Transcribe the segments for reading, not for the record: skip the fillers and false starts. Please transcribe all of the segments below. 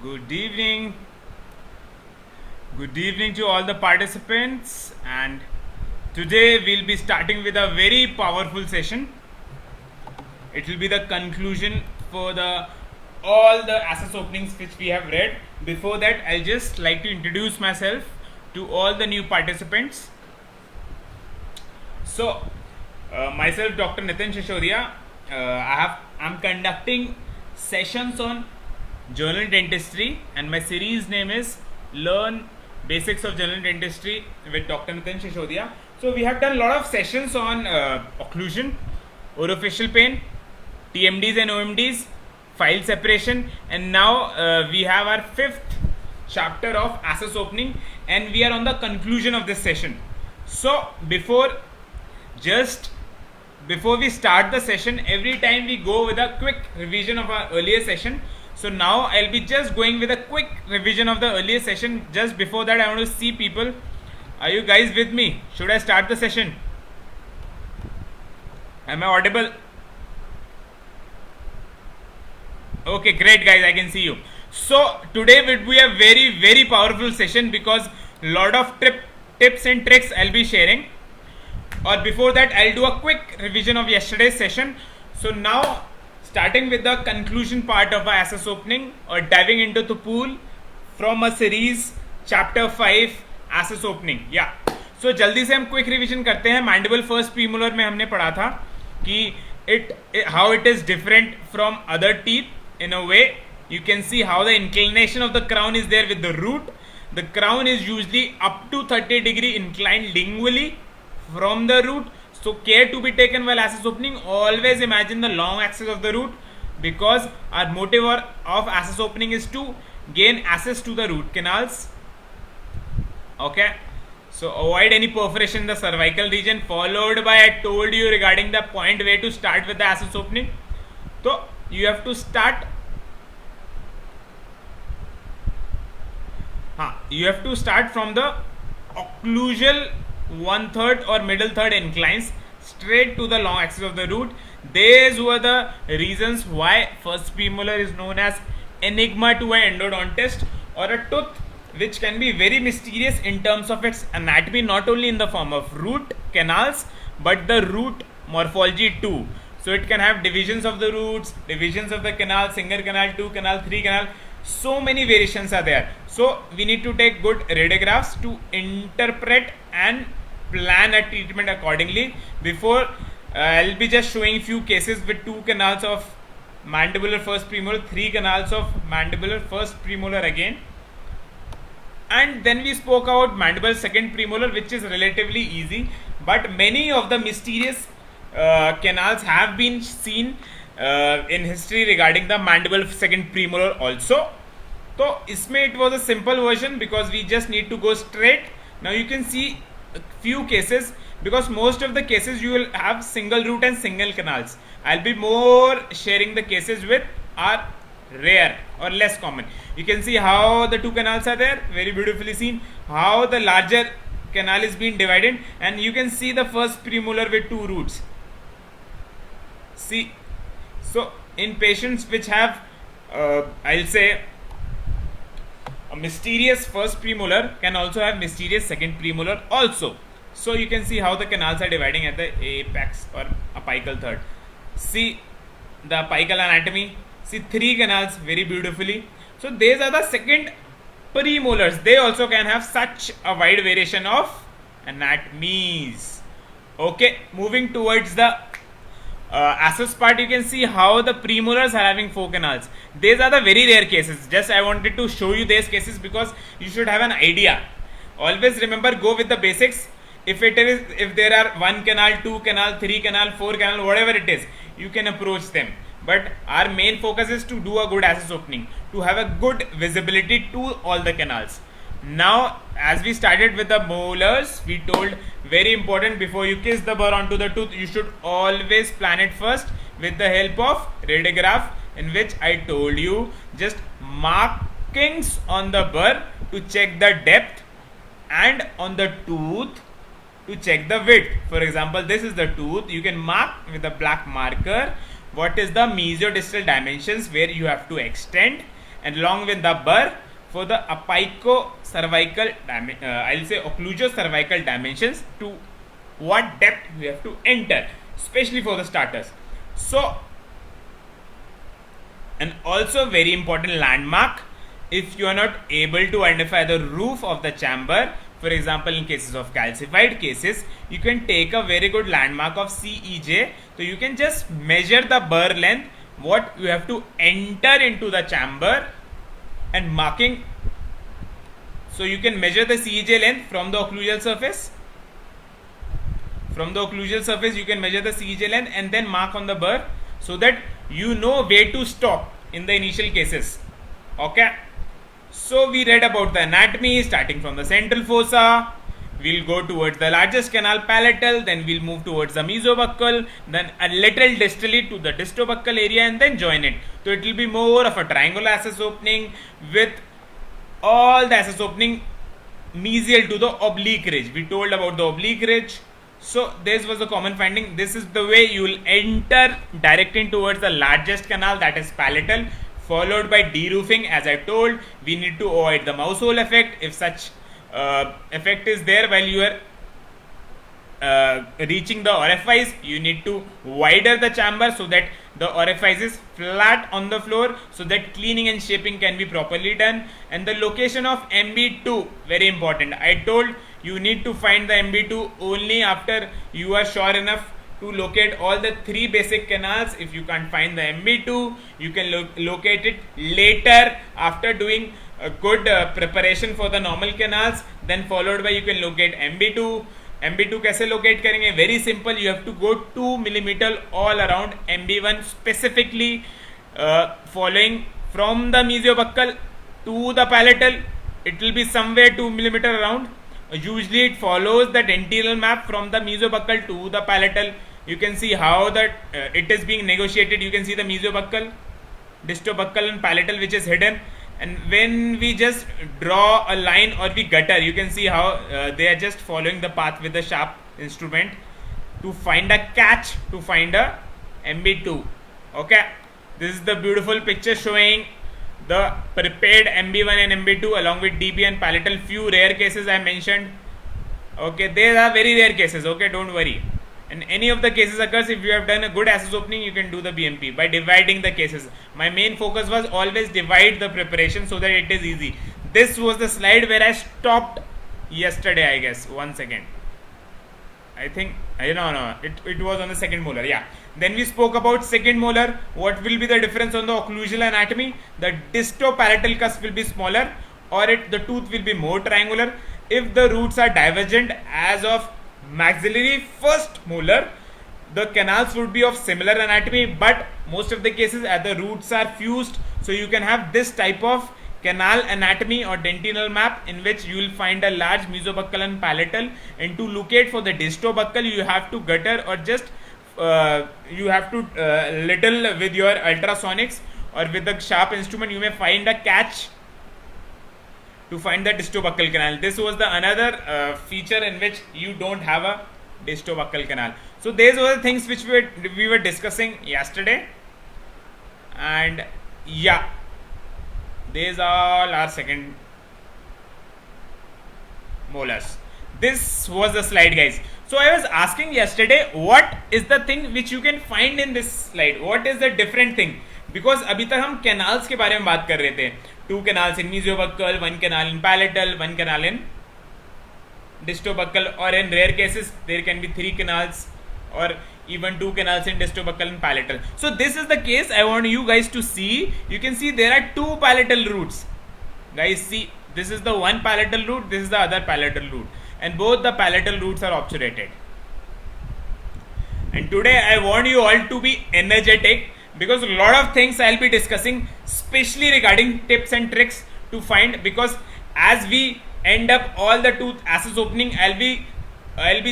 Good evening. Good evening to all the participants. And today we'll be starting with a very powerful session. It will be the conclusion for the all the assets openings which we have read. Before that, I'll just like to introduce myself to all the new participants. So, myself, Dr. Nitin Shishodia. I'm conducting sessions on general dentistry, and my series name is Learn Basics of General Dentistry with Dr. Nitin Shishodia. So, we have done a lot of sessions on occlusion, orofacial pain, TMDs and OMDs, file separation, and now we have our fifth chapter of access opening, and we are on the conclusion of this session. So, before we start the session, every time we go with a quick revision of our earlier session. So now I'll be just going with a quick revision of the earlier session. Just before that, I want to see people. Are you guys with me? Should I start the session? Am I audible? Okay, great guys, I can see you. So today will be a very, very powerful session because lot of tips and tricks I'll be sharing. Or before that, I'll do a quick revision of yesterday's session. So now, starting with the conclusion part of our access opening, or diving into the pool from a series chapter 5 access opening. Yeah. So जल्दी से हम quick revision करते हैं. Mandible first premolar में हमने पढ़ा था कि how it is different from other teeth in a way. You can see how the inclination of the crown is there with the root. The crown is usually up to 30-degree inclined lingually from the root. So care to be taken while access opening. Always imagine the long axis of the root, because our motive of access opening is to gain access to the root canals. Okay, so avoid any perforation in the cervical region, followed by, I told you regarding the point where to start with the access opening. So you have to start from the occlusal 1/3 or middle third inclines straight to the long axis of the root. These were the reasons why first premolar is known as enigma to an endodontist, or a tooth which can be very mysterious in terms of its anatomy, not only in the form of root canals but the root morphology too. So it can have divisions of the roots, divisions of the canal, single canal, 2 canal, 3 canal. So many variations are there. So we need to take good radiographs to interpret and plan a treatment accordingly. Before I'll be just showing few cases with 2 canals of mandibular first premolar, 3 canals of mandibular first premolar again, and then we spoke about mandible second premolar, which is relatively easy, but many of the mysterious canals have been seen in history regarding the mandible second premolar also. So isme it was a simple version because we just need to go straight. Now you can see a few cases, because most of the cases you will have single root and single canals. I'll be more sharing the cases with are rare or less common. You can see how the 2 canals are there, very beautifully seen, how the larger canal is being divided, and you can see the first premolar with 2 roots. See, so in patients which have I'll say a mysterious first premolar can also have mysterious second premolar also. So you can see how the canals are dividing at the apex or apical third. See the apical anatomy. See 3 canals very beautifully. So these are the second premolars. They also can have such a wide variation of anatomies. Okay, moving towards the access part, you can see how the premolars are having 4 canals. These are the very rare cases. Just I wanted to show you these cases because you should have an idea. Always remember, go with the basics. If there are 1 canal, 2 canal, 3 canal, 4 canal, whatever it is, you can approach them. But our main focus is to do a good access opening, to have a good visibility to all the canals. Now, as we started with the molars, we told very important, before you kiss the burr onto the tooth, you should always plan it first with the help of radiograph, in which I told you just markings on the burr to check the depth, and on the tooth to check the width. For example, this is the tooth. You can mark with a black marker what is the mesiodistal dimensions where you have to extend, and along with the burr for the apicocervical I'll say occlusocervical dimensions to what depth we have to enter, especially for the starters. So, and also very important landmark, if you are not able to identify the roof of the chamber, for example in cases of calcified cases, you can take a very good landmark of CEJ. So you can just measure the burr length, what you have to enter into the chamber, and marking. So you can measure the CEJ length from the occlusal surface. From the occlusal surface you can measure the CEJ length and then mark on the burr, so that you know where to stop in the initial cases. Okay. So we read about the anatomy starting from the central fossa. We'll go towards the largest canal, palatal, then we'll move towards the mesobuccal, then a little distally to the distobuccal area, and then join it. So it will be more of a triangular access opening with all the access opening mesial to the oblique ridge. We told about the oblique ridge. So this was the common finding. This is the way you will enter directing towards the largest canal, that is palatal, followed by deroofing. As I told, we need to avoid the mouse hole effect. If such effect is there while you are reaching the orifice, you need to widen the chamber so that the orifice is flat on the floor, so that cleaning and shaping can be properly done. And the location of MB2, very important. I told you need to find the MB2 only after you are sure enough to locate all the three basic canals. If you can't find the MB2, you can locate it later after doing a good preparation for the normal canals, then followed by you can locate MB2. MB2 कैसे locate करेंगे? Very simple. You have to go 2 millimeter all around MB1 specifically, following from the mesiobuccal to the palatal. It will be somewhere 2 millimeter around. Usually it follows the dentinal map from the mesobuccal to the palatal. You can see how that it is being negotiated. You can see the mesobuccal, distobuccal and palatal which is hidden. And when we just draw a line or we gutter, you can see how they are just following the path with the sharp instrument to find a catch, to find a MB2. Okay, this is the beautiful picture showing the prepared MB1 and MB2 along with DB and palatal. Few rare cases I mentioned. Okay, there are very rare cases. Okay, don't worry. And any of the cases occurs, if you have done a good access opening, you can do the BMP by dividing the cases. My main focus was always divide the preparation so that it is easy. This was the slide where I stopped yesterday, I guess. 1 second. I think, no, it was on the second molar. Yeah. Then we spoke about second molar. What will be the difference on the occlusal anatomy? The distopalatal cusp will be smaller, or the tooth will be more triangular. If the roots are divergent as of maxillary first molar, the canals would be of similar anatomy, but most of the cases the roots are fused, so you can have this type of canal anatomy or dentinal map in which you will find a large mesobuccal and palatal, and to locate for the distobuccal you have to gutter or just you have to little with your ultrasonics or with the sharp instrument you may find a catch to find the distobuccal canal. This was the another feature in which you don't have a distobuccal canal. So these were the things which we were discussing yesterday, and yeah, these all are second molars. This was the slide, guys. So I was asking yesterday, what is the thing which you can find in this slide? What is the different thing? Because अभी तक हम canals के बारे में बात कर रहे थे. 2 canals in mesobuccal, 1 canal in palatal, 1 canal in distobuccal, or in rare cases there can be 3 canals or even 2 canals in distobuccal and palatal. So this is the case. I want you guys to see. You can see there are 2 palatal roots. Guys, see, this is the one palatal root, this is the other palatal root, and both the palatal roots are obturated. And today I want you all to be energetic, because a lot of things I'll be discussing, especially regarding tips and tricks to find, because as we end up all the tooth access opening, I'll be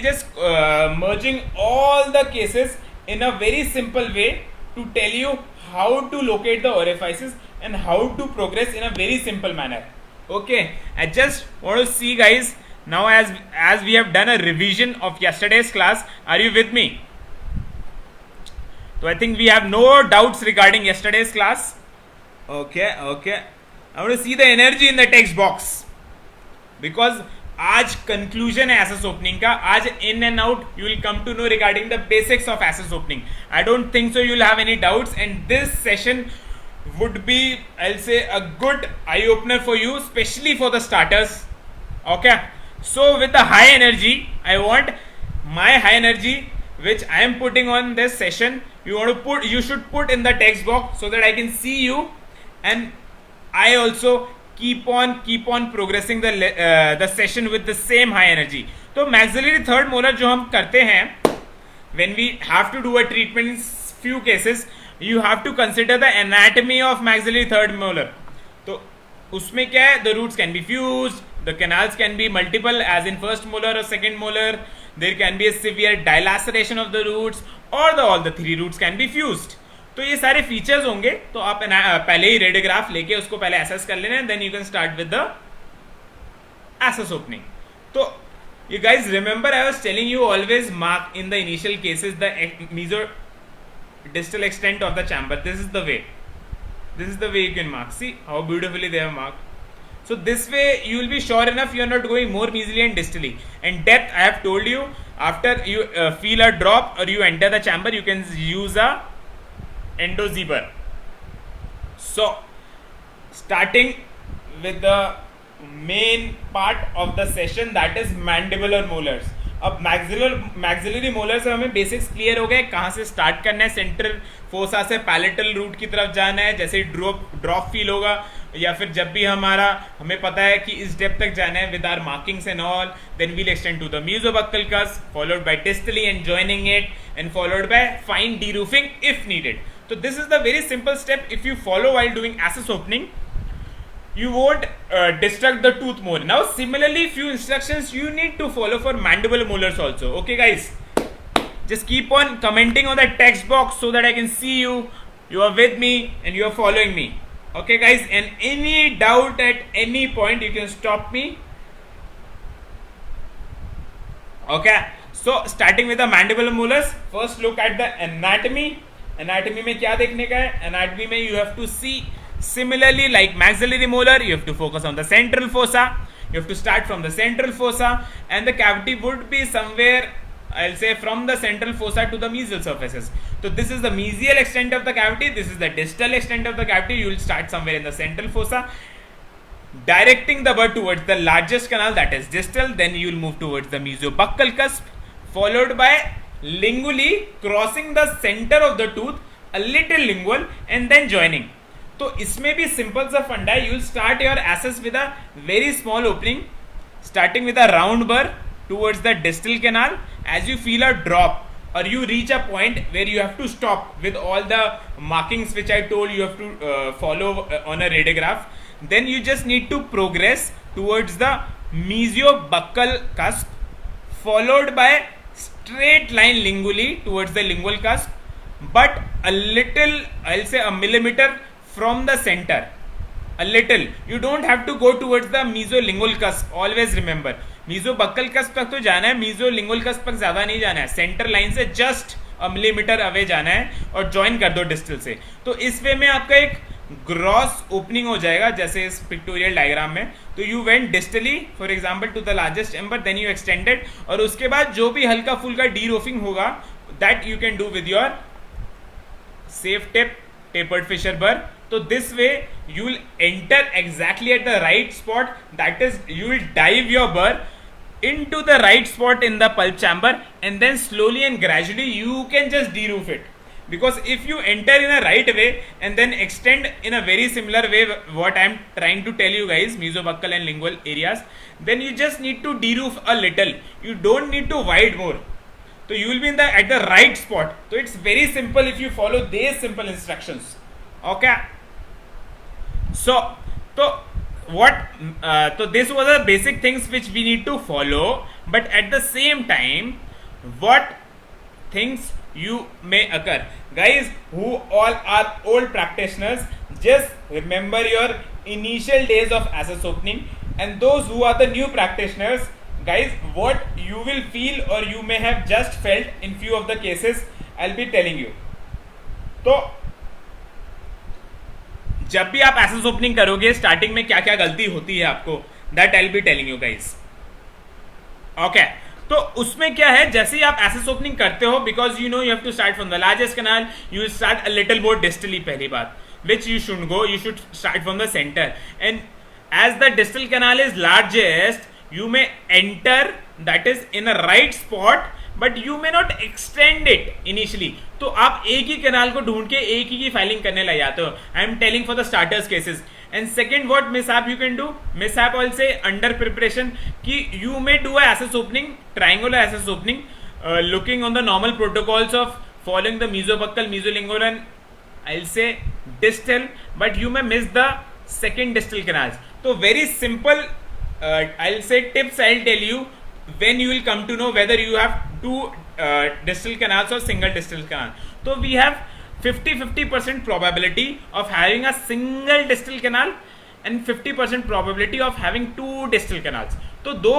just merging all the cases in a very simple way to tell you how to locate the orifices and how to progress in a very simple manner. Okay, I just want to see, guys, now as we have done a revision of yesterday's class. Are you with me? So I think we have no doubts regarding yesterday's class. Okay. I want to see the energy in the text box. Because आज conclusion है access opening का. आज in and out you will come to know regarding the basics of access opening. I don't think so you will have any doubts, and this session would be, I'll say, a good eye opener for you, especially for the starters. Okay, so with the high energy, I want my high energy which I am putting on this session, you should put in the text box so that I can see you, and I also keep on progressing the session with the same high energy. तो maxillary third molar जो हम करते हैं, when we have to do a treatment in few cases, you have to consider the anatomy of maxillary third molar. तो उसमें क्या है, the roots can be fused, the canals can be multiple as in first molar or second molar, there can be a severe dilaceration of the roots, or all the three roots can be fused. तो ये सारे features होंगे. तो आप पहले ही radiograph लेके उसको पहले एसेस कर लेना, then you can start with the access opening. तो you guys remember I was telling you always mark in the initial cases the meso distal extent of the chamber. This is the way you can mark. See how beautifully they have marked. So this way you will be sure enough you are not going more mesially and distally. And depth, I have told you, after you feel a drop or you enter the chamber, you can use a endozebra. So starting with the main part of the session, that is mandibular molars. अब maxillary molar से हमें basics clear हो गए, कहाँ से start करना है, central fossa से पैलेटल रूट की तरफ जाना है, जैसे ड्रॉप फील होगा, या फिर जब भी हमें पता है कि इस डेप्थ तक जाना है with our markings and all, then we'll extend to the mesiobuccal cusp, followed by distally and joining it, and followed by fine deroofing if needed. तो this is the very simple step. If you follow while doing access opening, you won't destruct the tooth more. Now similarly few instructions you need to follow for mandibular molars also. Okay guys, just keep on commenting on the text box so that I can see you are with me and you are following me. Okay guys, and any doubt at any point you can stop me. Okay, so starting with the mandibular molars, first look at the anatomy. Anatomy में क्या देखने का है? Anatomy में you have to see, similarly like maxillary molar, you have to focus on the central fossa. You have to start from the central fossa, and the cavity would be somewhere, I'll say, from the central fossa to the mesial surfaces. So this is the mesial extent of the cavity, this is the distal extent of the cavity. You will start somewhere in the central fossa, directing the bird towards the largest canal, that is distal. Then you will move towards the mesobuccal cusp, followed by lingually crossing the center of the tooth, a little lingual, and then joining. तो इसमें भी simple सा फंडा है. You will start your access with a very small opening, starting with a round bur towards the distal canal. As you feel a drop or you reach a point where you have to stop with all the markings which I told you have to follow on a radiograph, then you just need to progress towards the mesobuccal cusp, followed by straight line lingually towards the lingual cusp, but a little, I'll say a millimeter from the center, a little. You don't have to go towards the mesolingual cusp. Always remember, mesobuccal cusp तक तो जाना है, mesolingual cusp तक ज्यादा नहीं जाना है. Centre line से जस्ट अ मिलीमीटर अवे जाना है और ज्वाइन कर दो डिस्टल से. तो इस वे में आपका एक ग्रॉस ओपनिंग हो जाएगा, जैसे इस पिक्टोरियल डायग्राम में. तो you went distally for example to the largest chamber, then you extended, और उसके बाद जो भी हल्का फुल्का डीरोफिंग होगा, that you can do with your safe tip tapered fissure burr. So this way you will enter exactly at the right spot, that is you will dive your burr into the right spot in the pulp chamber, and then slowly and gradually you can just deroof it. Because if you enter in a right way and then extend in a very similar way what I am trying to tell you guys, mesobuccal and lingual areas, then you just need to deroof a little, you don't need to wide more. So you will be at the right spot. So it's very simple if you follow these simple instructions. Okay. So this was the basic things which we need to follow. But at the same time, what things you may occur, guys who all are old practitioners, just remember your initial days of access opening, and those who are the new practitioners, guys, what you will feel or you may have just felt in few of the cases, I'll be telling you. So जब भी आप assess opening करोगे starting में क्या क्या गलती होती है आपको, that I will be telling you guys. Okay, तो उसमें क्या है, जैसे ही आप एसेस ओपनिंग करते हो, because you know you have to start from the largest canal, you start a little more distally, पहली बात which you should go, you should start from the center, and as the distal canal is largest you may enter that is in a right spot but you may not extend it initially। तो आप एक ही canal को ढूंढ के एक ही की filing करने लग जाते हो। I am telling for the starters cases. And second what mishap you can do, mishap also under preparation, कि you may do a access opening, triangular access opening, looking on the normal protocols of following the mesobuccal, mesolingual and I'll say distal, but you may miss the second distal canals. So very simple, I'll say tips I'll tell you when you will come to know whether you have two distal canals or single distal canal. So we have 50-50% probability of having a single distal canal and 50% probability of having two distal canals. तो दो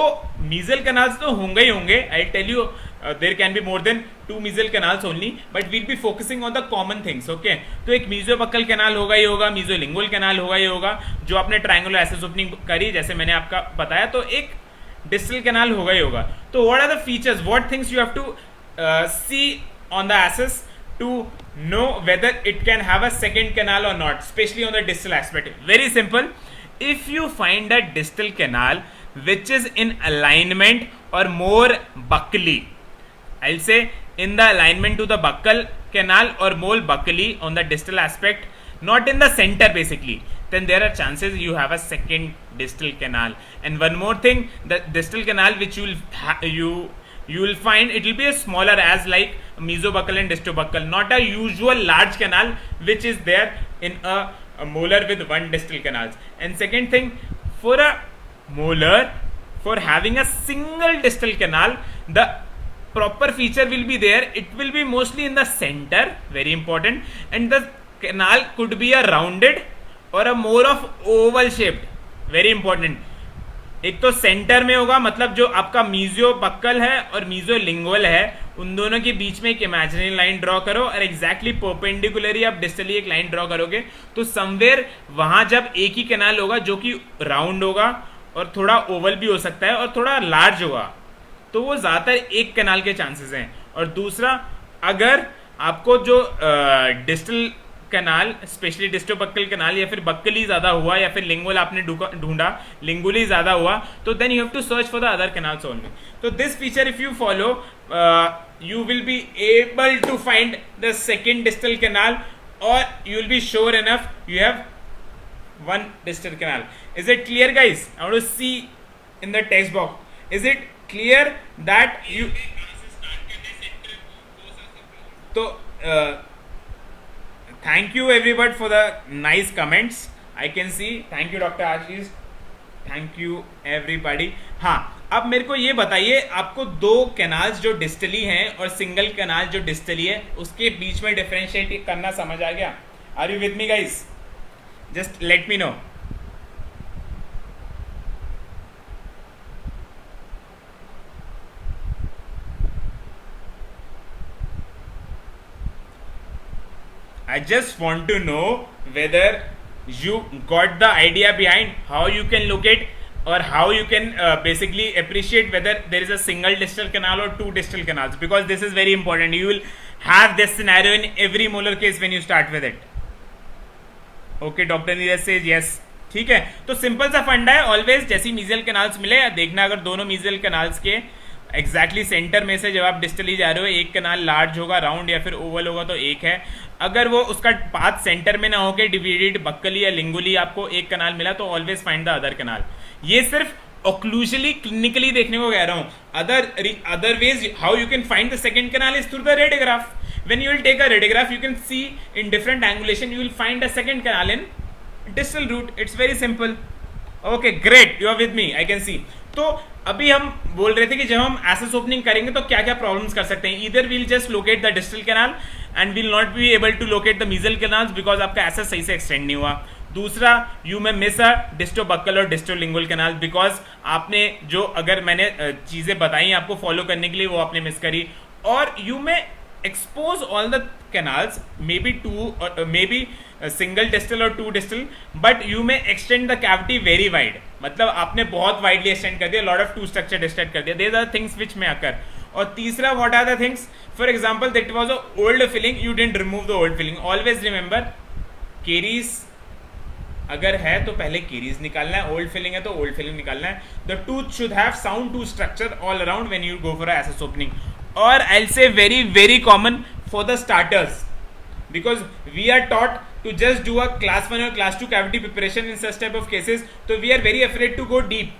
मीजल canals तो होंगे ही होंगे। I tell you there can be more than two mesial canals only, but we'll be focusing on the common things. Okay, तो एक मीजोबक्कल canal होगा ही होगा, मीजोलिंगुअल कैनाल होगा ही होगा, जो आपने ट्रायंगुलर एसेस ओपनिंग करी जैसे मैंने आपका बताया, तो एक डिस्टल कैनाल होगा ही होगा। तो what are the features, what things you have to see on the access to know whether it can have a second canal or not, especially on the distal aspect? Very simple. If you find a distal canal which is in alignment or more buccally, I'll say in the alignment to the buccal canal or more buccally on the distal aspect, not in the center basically, then there are chances you have a second distal canal. And one more thing, the distal canal which you will find, it will be a smaller as like mesobuccal and distobuccal, not a usual large canal which is there in a molar with one distal canals. And second thing, for a molar, for having a single distal canal, the proper feature will be there, it will be mostly in the center, very important, and the canal could be a rounded or a more of oval shaped, very important। एक तो centre में होगा, मतलब जो आपका मीजोबक्कल है और मीजोलिंगुअल है उन दोनों के बीच में एक इमेजिनरी लाइन ड्रॉ करो, और एग्जैक्टली परपेंडिकुलरली आप डिस्टली एक लाइन ड्रॉ करोगे, तो समवेयर वहां जब एक ही कैनाल होगा जो कि राउंड होगा और थोड़ा ओवल भी हो सकता है और थोड़ा लार्ज होगा, तो वो ज्यादातर एक कैनाल के चांसेस हैं। और दूसरा, अगर आपको जो डिस्टल कैनाल, स्पेशली डिस्टोबक्कल कैनाल या फिर बक्कली ज्यादा हुआ या फिर लिंगुअल आपने ढूंढा, लिंगुअली ज्यादा हुआ, तो then you have to search for the other canals only. तो this feature if you follow, you will be able to find the second distal canal, or you will be sure enough you have one distal canal. Is it clear guys? I want to see in the text box. Is it clear that you तो thank you everybody for the nice comments. I can see. Thank you Dr. Ashish. Thank you everybody. हाँ, अब मेरे को ये बताइए, आपको दो canals जो डिस्टली हैं और सिंगल कैनाल जो डिस्टली है उसके बीच में डिफरेंशिएट करना समझ आ गया? Are you with me guys? Just let me know. I just want to know whether you got the idea behind how you can locate or how you can basically appreciate whether there is a single distal canal or two distal canals, because this is very important. You will have this scenario in every molar case when you start with it. Okay, Dr. Neeraj says yes. ठीक है, तो simple सा फंडा है, always जैसी मीजल canals मिले देखना, अगर दोनों मीजल कैनाल्स के एग्जैक्टली सेंटर में से जब आप डिस्टली जा रहे हो, एक कैनाल लार्ज होगा, राउंड या फिर ओवल होगा तो एक है। अगर वो उसका पाथ सेंटर में ना होके डिवाइडेड बक्कली या लिंगुली आपको एक कैनाल मिला, तो always find the other canal. ये सिर्फ ऑक्लूजली क्लिनिकली देखने को कह रहा हूं। Other ways how you can find the second canal is through the radiograph. when you will take a radiograph, you can see in different angulation, you will find a second canal in distal root. It's very simple. Okay, great, you are with me, I can see. तो अभी हम बोल रहे थे कि जब हम assess opening करेंगे तो क्या क्या प्रॉब्लम्स कर सकते हैं। Either we'll just locate the distal canal and will not be able to locate the mesial canals because आपका एसेस सही से एक्सटेंड नहीं हुआ। दूसरा, यू में मिस अ डिस्टोबक्कल और डिस्टोलिंगुअल कैनाल बिकॉज आपने जो अगर मैंने चीजें बताई आपको फॉलो करने के लिए वो आपने मिस करी। और यू में expose all the canals, maybe two or maybe a single distal or two distal, but you may extend the cavity very wide. मतलब आपने बहुत widely extend कर दिया, lot of two structure distant कर दिया. These are things which may occur. और तीसरा, what are the things? For example, that was a old filling, you didn't remove the old filling. Always remember, caries अगर है तो पहले caries निकालना है, old filling है तो old filling निकालना है. The tooth should have sound tooth structure all around when you go for a access opening. Or I'll say very common for the starters, because we are taught to just do a class 1 or class 2 cavity preparation in such type of cases, so we are very afraid to go deep.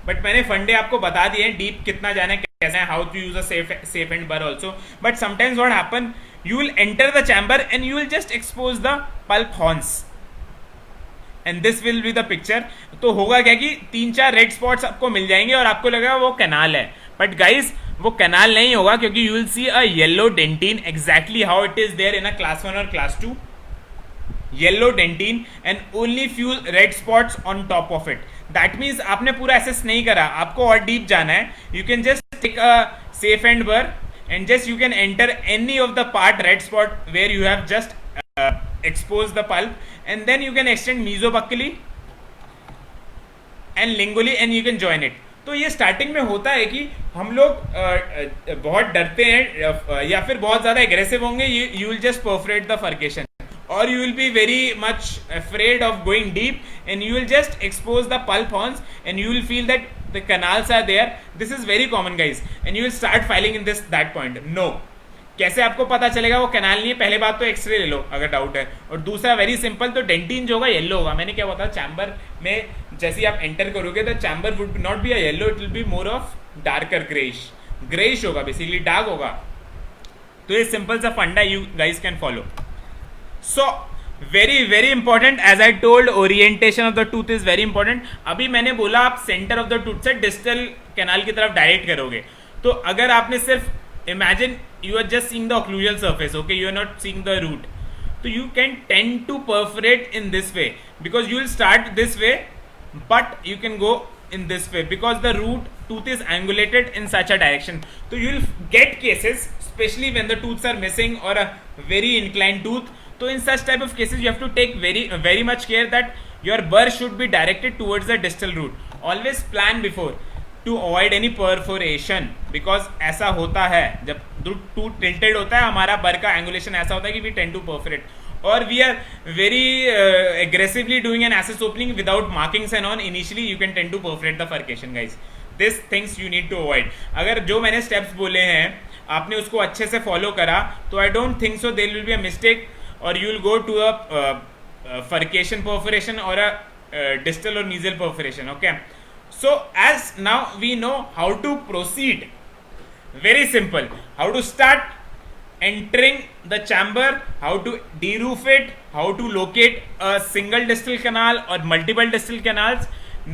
But मैंने फंडे आपको बता दिए हैं deep कितना जाना है, कैसे है, how to use a safe end burr also. But sometimes what happen, you will enter the chamber and you will just expose the pulp horns, and this will be the picture. तो होगा क्या कि 3-4 red spots आपको मिल जाएंगे और आपको लगेगा वो कैनाल है, बट गाइज वो कैनाल नहीं होगा, क्योंकि you will see a yellow dentin exactly how it is there in a class 1 और class 2. Yellow dentin and only few red spots on top of it. That means आपने पूरा assess नहीं करा, आपको और डीप जाना है. You can just take a safe end bur and just you can enter any of the part red spot where you have just exposed the pulp, and then you can extend mesobuccally and lingually and you can join it. तो ये starting में होता है कि हम लोग बहुत डरते हैं या फिर बहुत ज्यादा एग्रेसिव होंगे, you will just perforate the furcation, or you will be very much afraid of going deep and you will just expose the pulp horns and you will feel that the canals are there. This is very common guys, and you will start filing in that point. No, कैसे आपको पता चलेगा वो canal नहीं है? पहले बात तो एक्सरे ले लो अगर डाउट है, और दूसरा वेरी सिंपल, तो डेंटिन जो होगा येलो होगा. मैंने क्या बताया, चैम्बर में जैसे आप एंटर करोगे तो chamber would not be a yellow, it will be more of darker greyish होगा, बेसिकली डार्क होगा. तो ये सिंपल सा फंडा you guys can follow. So very important, as I told, orientation of the tooth is very important. अभी मैंने बोला आप सेंटर ऑफ द टूथ से डिस्टल कैनाल की तरफ डायरेक्ट करोगे, तो अगर आपने सिर्फ imagine you are just seeing the occlusal surface, okay, you are not seeing the root, तो you can tend to perforate in this way, because you will start this way but you can go in this way because the root tooth is angulated in such a direction. So you will get cases, especially when the tooths are missing or a very inclined tooth. So in such type of cases you have to take very much care that your burr should be directed towards the distal root. Always plan before to avoid any perforation, because ऐसा होता है जब tooth tilted होता है, हमारा burr का angulation ऐसा होता है कि we tend to perforate, or we are very aggressively doing an access opening without markings and on. Initially you can tend to perforate the furcation guys. These things you need to avoid. अगर जो मैंने steps बोले हैं आपने उसको अच्छे से follow करा, तो I don't think so there will be a mistake, or you will go to a furcation perforation or a distal or mesial perforation. Okay, so as now we know how to proceed, very simple, how to start entering the chamber, how to deroof it, how to locate a single distal canal or multiple distal canals.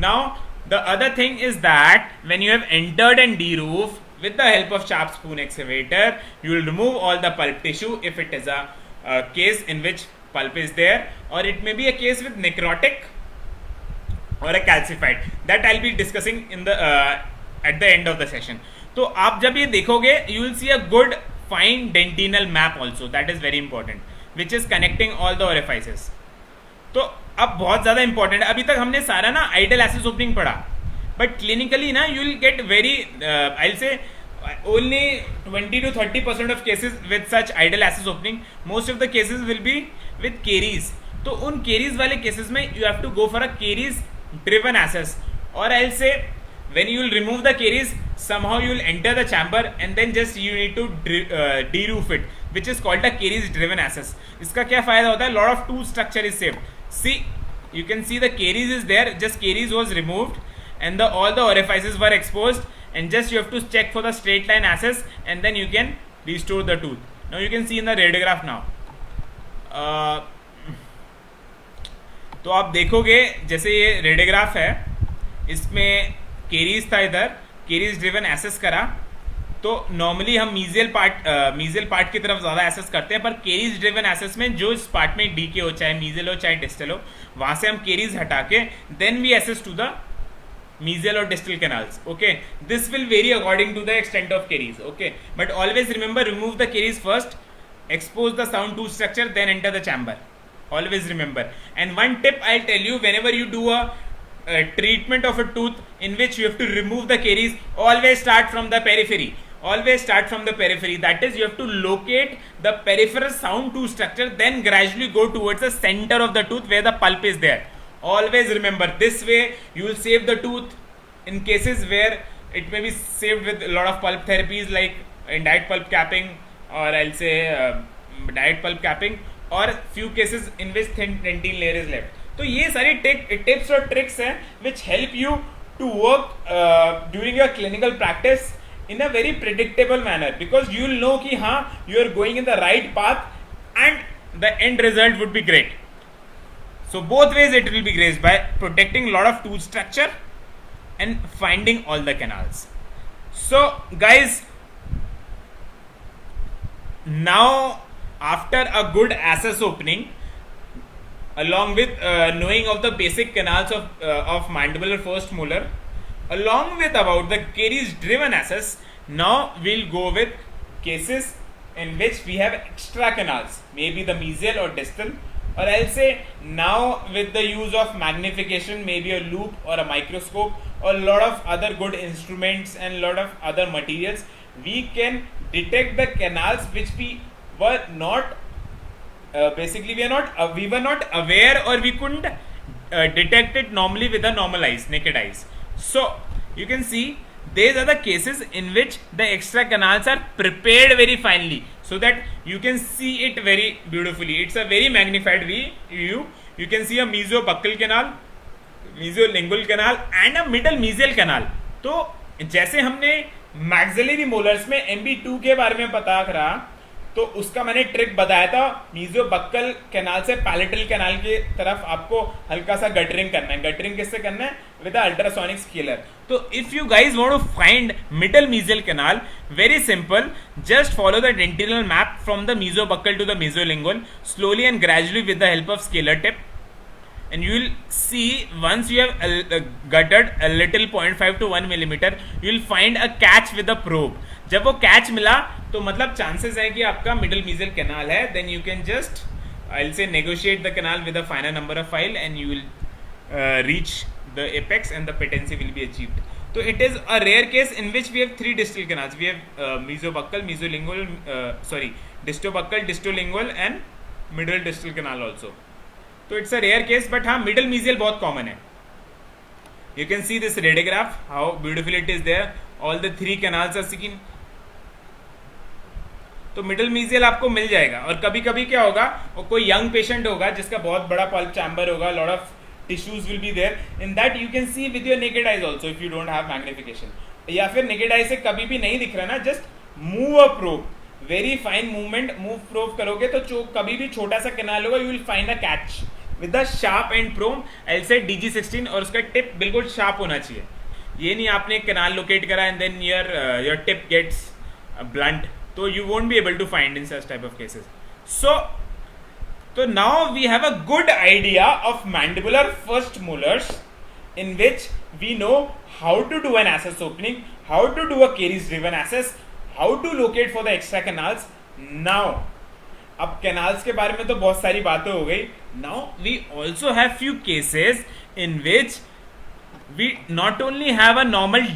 Now the other thing is that when you have entered and deroofed, with the help of sharp spoon excavator, you will remove all the pulp tissue if it is a case in which pulp is there, or it may be a case with necrotic or a calcified, that I'll be discussing in the at the end of the session. तो आप जब ये देखोगे you will see a good fine dentinal map also, that is very important, which is connecting all the orifices. तो अब बहुत ज़्यादा important है. अभी तक हमने सारा ना आइडल एसेस ओपनिंग पढ़ा, बट क्लिनिकली ना you will get very I will से only 20 to 30% of cases with such idle access opening. Most of the cases will be with caries. तो उन caries वाले cases में you have to go for a caries driven access, or I'll say when you will remove the caries, somehow you will enter the chamber and then just you need to deroof it, which is called a caries driven access. इसका क्या फायदा होता है? Lot of tooth structure is saved. See, you can see the caries is there, just caries was removed and all the orifices were exposed, and just you have to check for the straight line access and then you can restore the tooth. Now you can see in the radiograph now. तो आप देखोगे जैसे ये radiograph है, इसमें caries था, इधर caries driven assess करा, तो नॉर्मली हम मीजियल पार्ट की तरफ ज़्यादा एसेस करते हैं, पर केरीज ड्रिवन एसेस में जो इस पार्ट में डीके हो, चाहे मीजियल हो चाहे डिस्टल हो, वहाँ से हम केरीज हटा के then we access to the mesial or distal canals. Okay, this will vary according to the extent of caries. Okay, but always remember, remove the caries first, expose the sound tooth structure, then enter the chamber. Always remember. And one tip I'll tell you, whenever you do a treatment of a tooth in which you have to remove the caries, always start from the periphery. Always start from the periphery. That is, you have to locate the peripheral sound tooth structure, then gradually go towards the center of the tooth where the pulp is there. Always remember, this way you will save the tooth in cases where it may be saved with a lot of pulp therapies like indirect pulp capping, or I'll say direct pulp capping, or few cases in which thin dentine layer is left. तो ये सारी tips और tricks हैं which help you to work during your clinical practice in a very predictable manner, because you will know कि हाँ you are going in the right path and the end result would be great. So both ways it will be great, by protecting a lot of tooth structure and finding all the canals. So guys, now after a good access opening, along with knowing of the basic canals of mandibular first molar, along with about the caries driven access, now we'll go with cases in which we have extra canals, maybe the mesial or distal, or I'll say now with the use of magnification, maybe a loop or a microscope or a lot of other good instruments and a lot of other materials, we can detect the canals which we were not we were not aware, or we couldn't detect it normally with the normal eyes, naked eyes. So you can see these are the cases in which the extra canals are prepared very finely, so that you can see it very beautifully. It's a very magnified view. You can see a mesobuccal canal, mesolingual canal and a middle mesial canal. तो जैसे हमने maxillary molars में MB2 के बारे में पता करा, तो उसका मैंने ट्रिक बताया था, मीजोबक्कल कैनाल से पैलेटल कैनाल की तरफ आपको हल्का सा गटरिंग करना है. गटरिंग किससे करना है? With ultrasonic scaler. तो if you guys want to find middle mesial canal, very simple, just follow the dentinal map from the mesiobuccal to the mesiolingual slowly and gradually with the help of scalar tip, and you will see once you have gutted a little 0.5 to 1 millimeter, you will find a catch with a probe. जब वो catch मिला तो मतलब chances है कि आपका middle mesial canal है. Then you can just I will say negotiate the canal with a finer number of file and you will reach the apex and the patency will be achieved. तो it is a rare case in which we have 3 distal canals. We have mesiobuccal, mesiolingual, sorry distobuccal, distolingual and middle distal canal also. तो it's a rare case, but हाँ middle mesial बहुत common है. You can see this radiograph, how beautiful it is there. All the 3 canals are seen. तो middle mesial आपको मिल जाएगा. और कभी कभी क्या होगा, और कोई यंग पेशेंट होगा जिसका बहुत बड़ा पल्प चैम्बर होगा, lot of tissues will be there, in that you can see with your naked eyes also if you don't have magnification. या फिर नेकेड आई से कभी भी नहीं दिख रहा ना, just move a probe, very fine movement, move probe करोगे तो कभी भी छोटा सा कैनाल होगा, you will find a catch with the sharp end probe. I say DG16, और उसका टिप बिल्कुल शार्प होना चाहिए. ये नहीं आपने एक कैनाल लोकेट करा and then your tip gets blunt, so you won't be able to find in such type of cases. So now we have a good idea of mandibular first molars, in which we know how to do an access opening, how to do a caries driven access, how to locate for the extra canals. Now अब canals के बारे में तो बहुत सारी बातें हो गई. Now we also have few cases in which we not only have a normal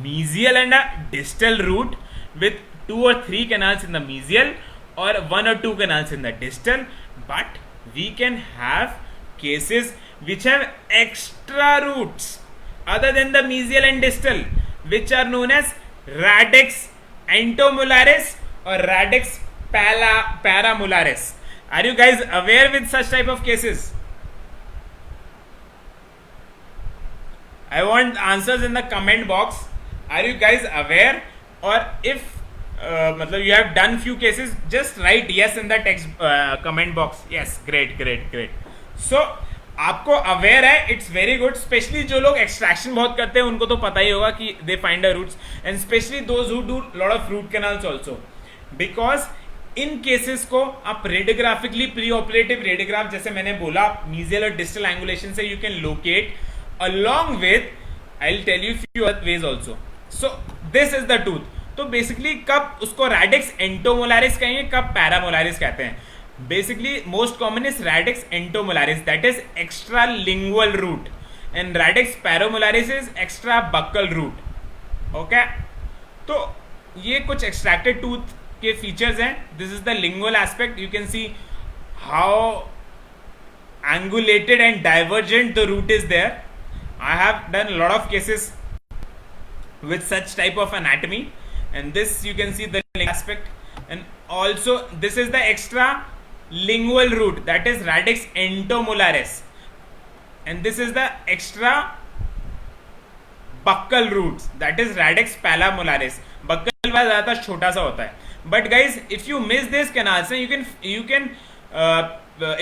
mesial and a distal root with 2 or 3 canals in the mesial or 1 or 2 canals in the distal, but we can have cases which have extra roots other than the mesial and distal, which are known as radix entomolaris or radix paramolaris. Are you guys aware with such type of cases? I want answers in the comment box. Are you guys aware? Or if मतलब you have done few cases, just write yes in the text comment box. Yes, great. So आपको aware है, it's very good. Specially जो लोग extraction बहुत करते हैं उनको तो पता ही होगा कि they find the roots, and specially those who do lot of root canals also, because in cases को आप रेडियोग्राफिकली प्री ऑपरेटिव रेडियोग्राफ, जैसे मैंने बोला, मीजियल और डिस्टल एंगुलेशन से you can locate, along with I'll tell you few other ways also. So this is the tooth. तो basically कब उसको रैडिक्स एंटोमोलारिस कहेंगे, कब पैरामोलारिस कहते हैं. Basically most common is radix entomolaris, that is extra lingual root, and radix paramolaris is extra buccal root. Okay, तो ये कुछ एक्सट्रैक्टेड टूथ के फीचर्स हैं. This is the lingual aspect. You can see how angulated and divergent the root is there. I have done a lot of cases with such type of anatomy, and this you can see the aspect. And also this is the extra lingual root, that is radix entomolaris, and this is the extra buccal roots, that is radix palamolaris. buccal वाला ज़्यादा छोटा सा होता है. But guys, if you miss this canals, you can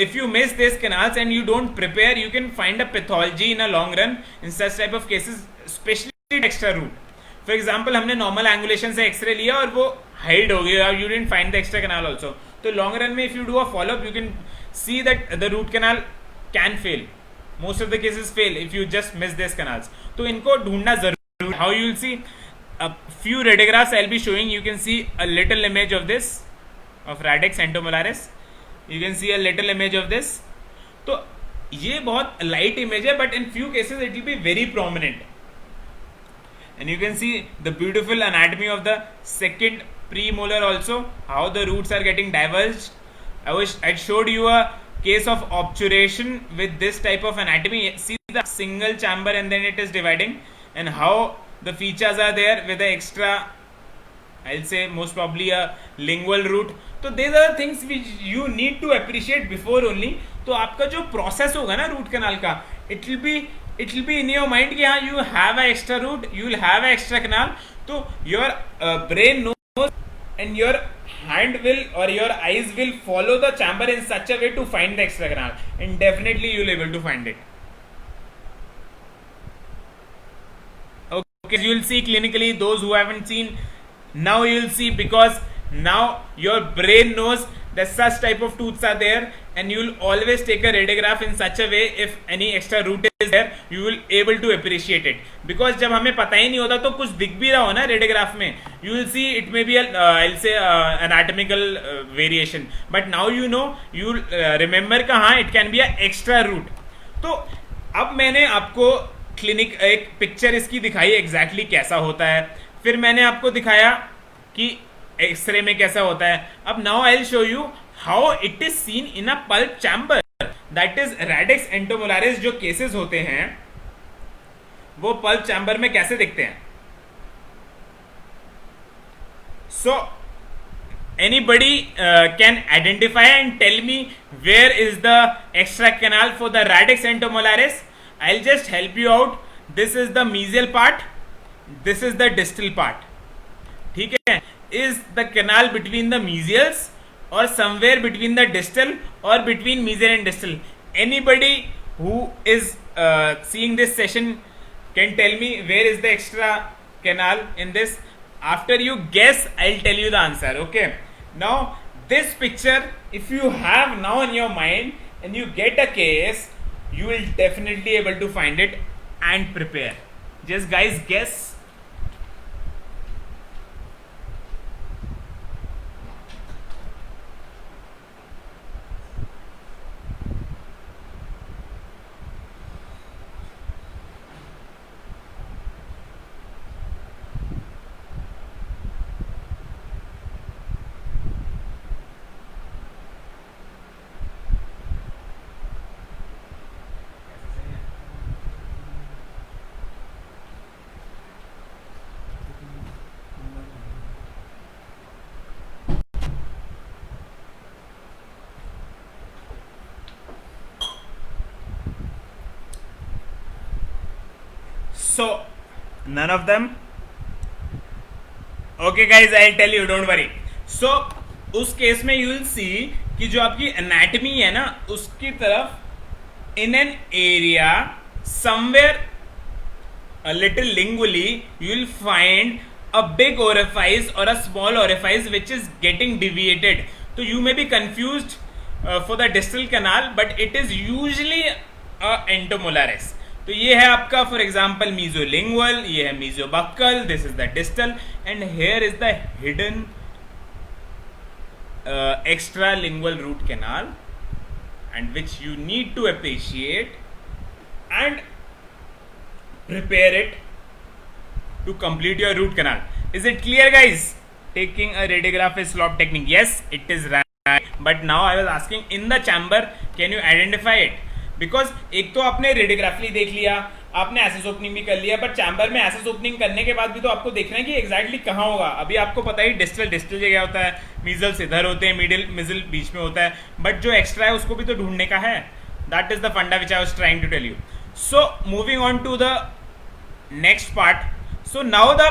if you miss this canals and you don't prepare, you can find a pathology in a long run in such type of cases, especially extra root. For example, हमने normal angulation से x-ray लिया और वो hide हो गया, you didn't find the extra canal also. तो long run में if you do a follow up, you can see that the root canal can fail. Most of the cases fail if you just miss this canals. तो इनको ढूंढना जरूर. How you will see a few radiographs I'll be showing. You can see a little image of this, of radix entomolaris. You can see a little image of this. तो ये बहुत light image है, but in few cases it will be very prominent. And you can see the beautiful anatomy of the second premolar also, how the roots are getting diverged. I showed you a case of obturation with this type of anatomy. See the single chamber and then it is dividing, and how the features are there with the extra, I'll say most probably a lingual root. तो these are the things which you need to appreciate before only. तो आपका जो process होगा ना root canal का, it will be in your mind कि हाँ you have a extra root, you will have a extra canal. तो your brain knows and your hand will or your eyes will follow the chamber in such a way to find the extra canal, and definitely you will able to find it. Okay, you will see clinically. Those who haven't seen, now you will see, because now your brain knows that such type of tooths are there, and you will always take a radiograph in such a way if any extra root is there, you will able to appreciate it. Because जब हमें पता ही नहीं होता तो कुछ दिख भी रहा हो ना रेडियोग्राफ में, you will see it may be a I'll say anatomical variation, but now you know, you remember का हाँ it can be a extra root. तो अब मैंने आपको क्लिनिक एक पिक्चर इसकी दिखाई एग्जैक्टली कैसा होता है, फिर मैंने आपको दिखाया कि एक्सरे में कैसा होता है. अब now I will show you how it is seen in a pulp chamber, that is radix entomolaris. जो केसेस होते हैं वो पल्प चैम्बर में कैसे दिखते हैं. So anybody can identify and tell me where is the extra canal for the radix entomolaris. I'll just help you out. This is the mesial part, this is the distal part. ठीक है, is the canal between the mesials or somewhere between the distal or between mesial and distal? Anybody who is seeing this session can tell me where is the extra canal in this. After you guess, I'll tell you the answer. Okay, now this picture, if you have now in your mind and you get a case, you will definitely able to find it and prepare. Just guys guess. So none of them. Okay guys, I'll tell you, don't worry. So उस case में you will see कि जो आपकी anatomy है ना उसकी तरफ in an area somewhere a little lingually you will find a big orifice or a small orifice which is getting deviated. So you may be confused for the distal canal, but it is usually a entomolaris. तो ये है आपका for example mesiolingual, ये है mesiobuccal, this is the distal, and here is the hidden extra lingual root canal, and which you need to appreciate and prepare it to complete your root canal. Is it clear, guys? Taking a radiograph is slop technique. Yes, it is right, but now I was asking, in the chamber can you identify it? Because एक तो आपने radiography देख लिया, आपने assess opening भी कर लिया, but chamber में एसेस ओपनिंग करने के बाद भी तो आपको देखना है कि एग्जैक्टली कहाँ होगा. अभी आपको पता ही डिस्टल जगह होता है, मिजल्स इधर होते हैं, मिजल बीच में होता है, बट जो एक्स्ट्रा है उसको भी तो ढूंढने का है. That is the funda which I was trying to tell you. So moving on to the next part. So now the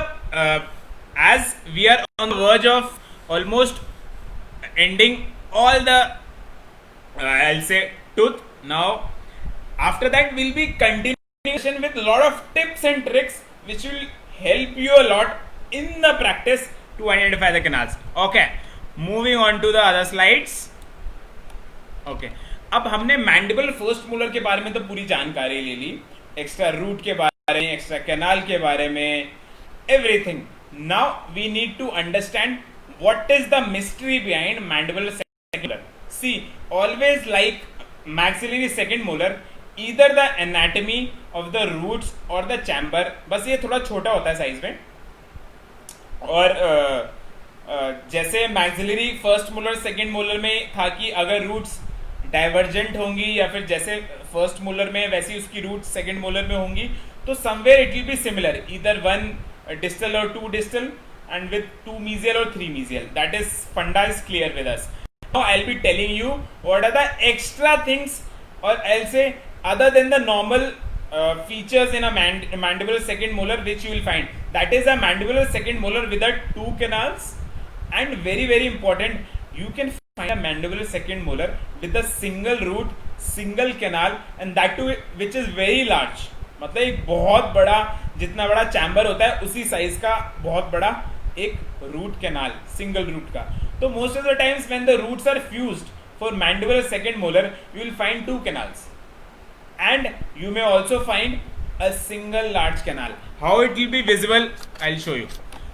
as we are on the verge of almost ending all the I'll say tooth. Now after that we'll be continuation with a lot of tips and tricks which will help you a lot in the practice to identify the canals. Okay, moving on to the other slides. Okay, अब हमने mandible first molar के बारे में तो पूरी जानकारी ले ली, extra root के बारे में, एक्स्ट्रा कैनाल के बारे में, everything. Now we need to understand what is the mystery behind mandibular second molar. See, always like maxillary second molar, either the anatomy of the roots or the chamber, बस ये थोड़ा छोटा होता है size में, और जैसे maxillary first molar second molar में था कि अगर रूट्स डाइवर्जेंट होंगी या फिर जैसे फर्स्ट मोलर में वैसी उसकी रूट्स सेकेंड मोलर में होंगी, तो somewhere it will be similar, either one distal or two distal and with two mesial or three mesial. That is funda is clear with us. Now I'll be telling you what are the extra things, or I'll say other than the normal features in a mandibular second molar which you will find. That is a mandibular second molar with the two canals, and very important, you can find a mandibular second molar with a single root, single canal, and that too which is very large. मतलब एक बहुत बड़ा, जितना बड़ा chamber होता है उसी size का बहुत बड़ा एक रूट कैनाल, सिंगल रूट का. तो most of the times when the roots are fused for mandibular second molar, you will find two canals and you may also find a single large canal. How it will be visible, I will show you.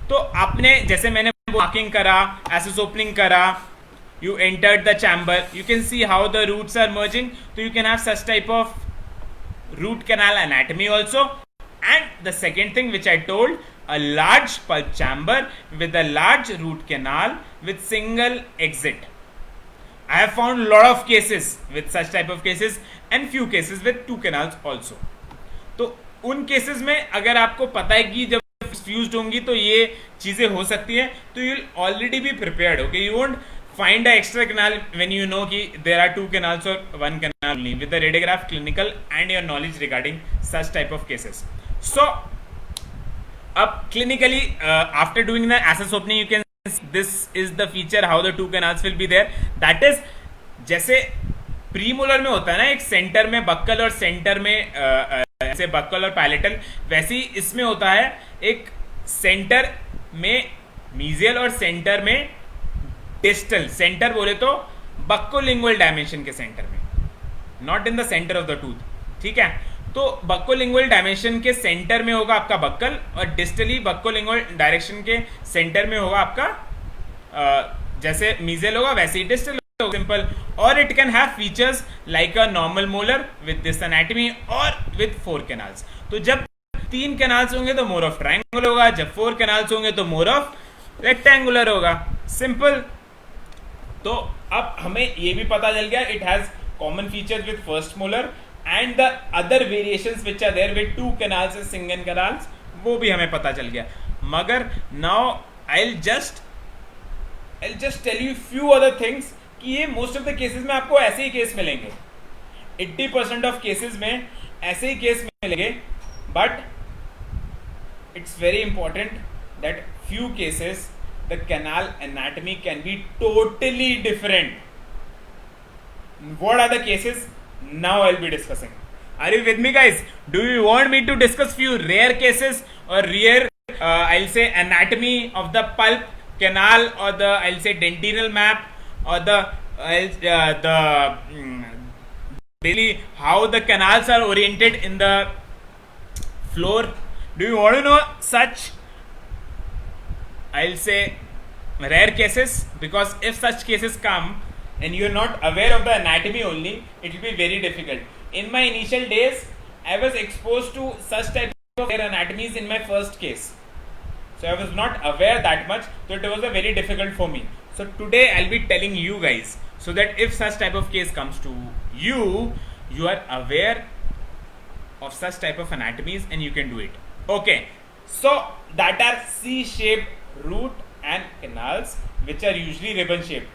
तो आपने जैसे मैंने marking करा, access opening करा, you entered the chamber, you can see how the roots are merging. So you can have such type of root canal anatomy also. And the second thing which I told, a large pulp chamber with a large root canal with single exit. I have found lot of cases with such type of cases and few cases with two canals also. तो उन cases में अगर आपको पता है कि जब fused होंगी तो ये चीजें हो सकती है, तो you will already be prepared. Okay, you won't find a extra canal when you know कि there are two canals or one canal only. With the radiograph clinical and your knowledge regarding such type of cases. So up clinically after doing the access opening, you can see this is the feature how the two canals will be there. That is, जैसे premolar में होता है ना एक centre में buckle और centre में ऐसे बक्कल और पैलेटल, वैसे ही इसमें होता है एक सेंटर में मीजियल और सेंटर में डिस्टल. सेंटर बोले तो बक्कोलिंगुअल डायमेंशन के सेंटर में, not in the centre of the tooth. ठीक है, तो बक्कोलिंगुअल डायमेंशन के सेंटर में होगा आपका बक्कल, और डिस्टली बक्कोलिंगुअल डायरेक्शन के सेंटर में होगा आपका जैसे मीजियल होगा वैसे ही डिस्टल होगा. सिंपल. और it can have features like a normal molar with this anatomy और विद 4 कैनाल्स. तो जब 3 कैनाल्स होंगे तो मोर ऑफ ट्रायंगुलर होगा, जब 4 कैनाल्स होंगे तो मोर ऑफ रेक्टेंगुलर होगा. सिंपल. तो अब हमें ये भी पता चल गया it has common features with first molar and the other variations which are there with two canals and single canals, वो भी हमें पता चल गया. मगर now I will just tell you few other things कि ये मोस्ट ऑफ द केसेस में आपको ऐसे ही केस मिलेंगे. 80% ऑफ केसेस में ऐसे ही केस मिलेंगे, but it's very important that few cases the canal anatomy can be totally different. What are the cases? Now I'll be discussing. Are you with me, guys? Do you want me to discuss few rare cases or rare I'll say anatomy of the pulp canal, or the I'll say dentinal map, or the basically how the canals are oriented in the floor. Do you want to know such, I'll say, rare cases? Because if such cases come and you're not aware of the anatomy only, it will be very difficult. In my initial days, I was exposed to such type of rare anatomies in my first case. So I was not aware that much, so it was a very difficult for me. So today I'll be telling you guys, so that if such type of case comes to you, you are aware of such type of anatomies and you can do it. Okay, so that are C-shaped root and canals, which are usually ribbon shaped.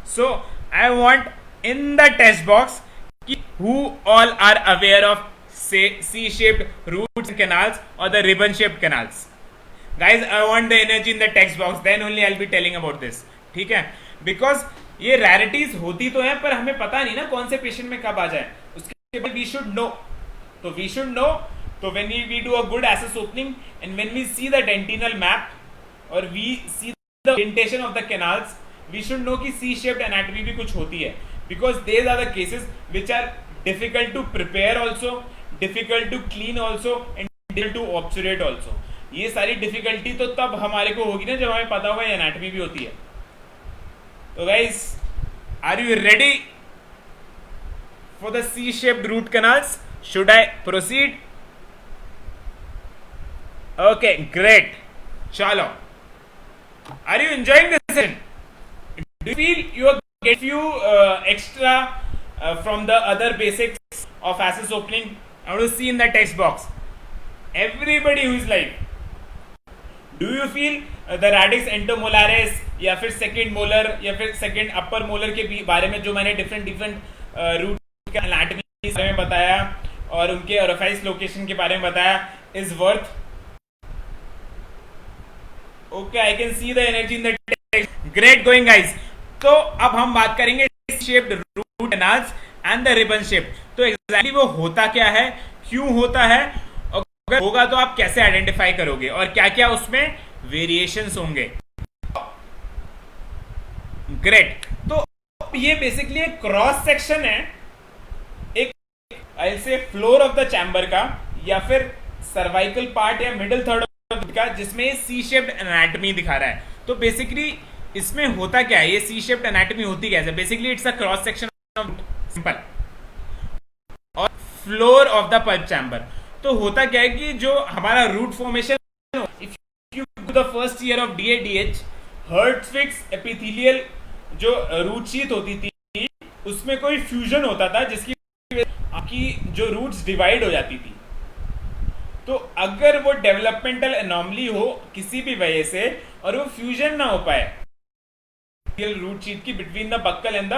So I want in the text box who all are aware of say C-shaped roots and canals or the ribbon shaped canals. Guys, I want the energy in the text box, then only I'll be telling about this. ठीक है, because ये rarities होती तो हैं, पर हमें पता नहीं ना कौन से पेशेंट में कब आ जाए. उसके बाद we should know. तो we should know. तो when we do a good access opening and when we see the dentinal map or we see the orientation of the canals, we should know कि C-shaped anatomy भी कुछ होती है. Because these are the cases which are difficult to prepare also, difficult to clean also and difficult to obturate also. ये सारी difficulty तो तब हमारे को होगी ना जब हमें पता होगा एनाटॉमी भी होती है. तो guys, are you ready for the C shaped root canals? Should I proceed? Okay, great. चलो, are you enjoying this session? Do you feel you are get few extra from the other basics of access opening? I want to see in the text box. Everybody who is live. Do you feel the radix entomolaris या फिर second molar या फिर second अपर molar के बारे में जो मैंने different root के एनाटॉमी के बारे में बताया और उनके ओरिफाइस लोकेशन के बारे में बताया is worth? Okay, I can see the energy in the text. Great going guys. तो अब हम बात करेंगे shaped root canals and the ribbon shape. तो एग्जैक्टली वो होता क्या है, क्यों होता है, अगर होगा तो आप कैसे आइडेंटिफाई करोगे और क्या क्या उसमें वेरिएशंस होंगे. ग्रेट. तो ये बेसिकली एक क्रॉस सेक्शन है, एक आई से फ्लोर ऑफ द चैम्बर का या फिर सर्वाइकल पार्ट या मिडिल थर्ड का, जिसमें सी शेप्ड एनाटॉमी दिखा रहा है. तो बेसिकली इसमें होता क्या है, ये सी शेप्ड एनाटॉमी होती कैसे? Basically it's a cross section of simple और floor of the pulp chamber. तो होता क्या है कि जो हमारा root formation, if you do the first year of DADH, Hertwig's epithelial जो रूट शीथ होती थी उसमें कोई फ्यूजन होता था जिसकी आपकी जो रूट्स डिवाइड हो जाती थी. तो अगर वो डेवलपमेंटल एनॉमली हो किसी भी वजह से और वो फ्यूजन ना हो पाए रूट शीथ की between the buccal and the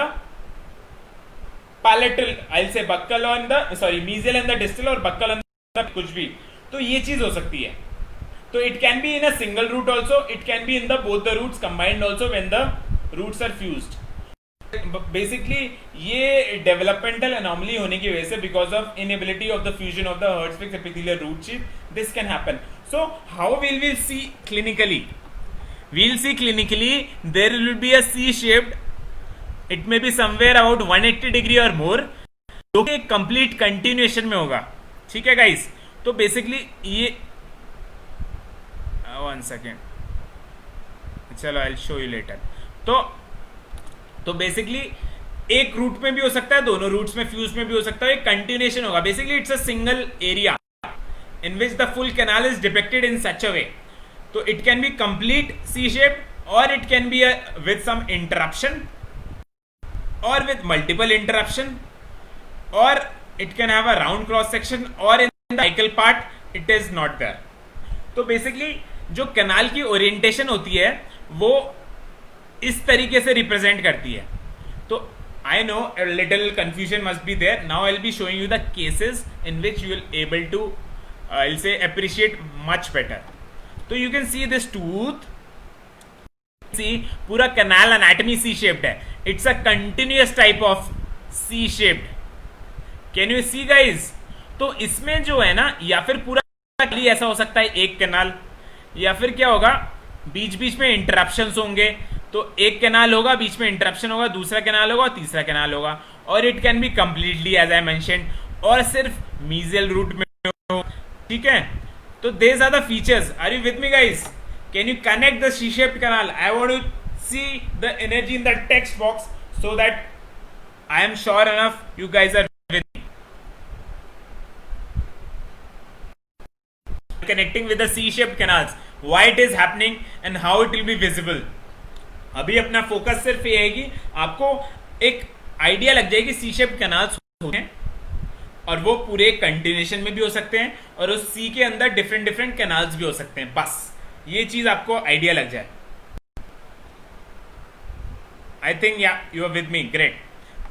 palatal, I say buccal on the sorry mesial and the distal और बक्कल एंड कुछ भी, तो ये चीज हो सकती है. तो it can be in a single root also, it can be in the both the roots combined also when the roots are fused. Basically ये डेवलपमेंटल एनॉमली होने की वजह से, because of inability of the fusion of the Hertwig's epithelial root sheath, this can happen. So how will we see clinically? we'll see clinically there will be a C shaped, it may be somewhere about 180 degree or more, जो कि complete continuation में होगा. ठीक है guys. तो basically ये 1 second, चलो आई will show you later. तो बेसिकली एक रूट में भी हो सकता है, दोनों रूट्स में फ्यूज में भी हो सकता है, एक कंटिन्यूएशन होगा. Basically it's a single area in which the full canal is depicted in such a way. तो it can be complete C shape और it can be with some interruption और विद मल्टीपल इंटरप्शन, और it can have a round cross section और in the apical part it is not there. तो basically जो canal की orientation होती है वो इस तरीके से रिप्रेजेंट करती है. तो I know a little confusion must be there. Now I'll be showing you the cases in which you will able to I'll say appreciate much better. तो you can see this tooth. See पूरा canal anatomy C shaped है. It's a continuous type of C shaped. Can you see guys? तो इसमें जो है ना, या फिर पूरा ऐसा हो सकता है एक कैनाल, या फिर क्या होगा बीच बीच में इंटरप्शंस होंगे. तो एक कैनाल होगा, बीच में इंटरप्शन होगा, दूसरा कैनाल होगा, तीसरा कैनाल होगा. और it can be completely as I mention, और सिर्फ मीजियल रूट में हो, ठीक है, तो these are the features. Are you with me, guys? Can you connect the C-shaped canal? I want to see the energy in the text box so that I am sure enough you guys are with me. Connecting with the C-shaped canals, why it is happening and how it will be visible. अभी अपना focus सिर्फ ये है कि आपको एक idea लग जाएगी सी शेप कैनाल्स होते हैं और वो पूरे कंटिन्यूएशन में भी हो सकते हैं और उस सी के अंदर डिफरेंट डिफरेंट कैनाल्स भी हो सकते हैं. बस ये चीज आपको आइडिया लग जाए. आई थिंक या you are with me. Great.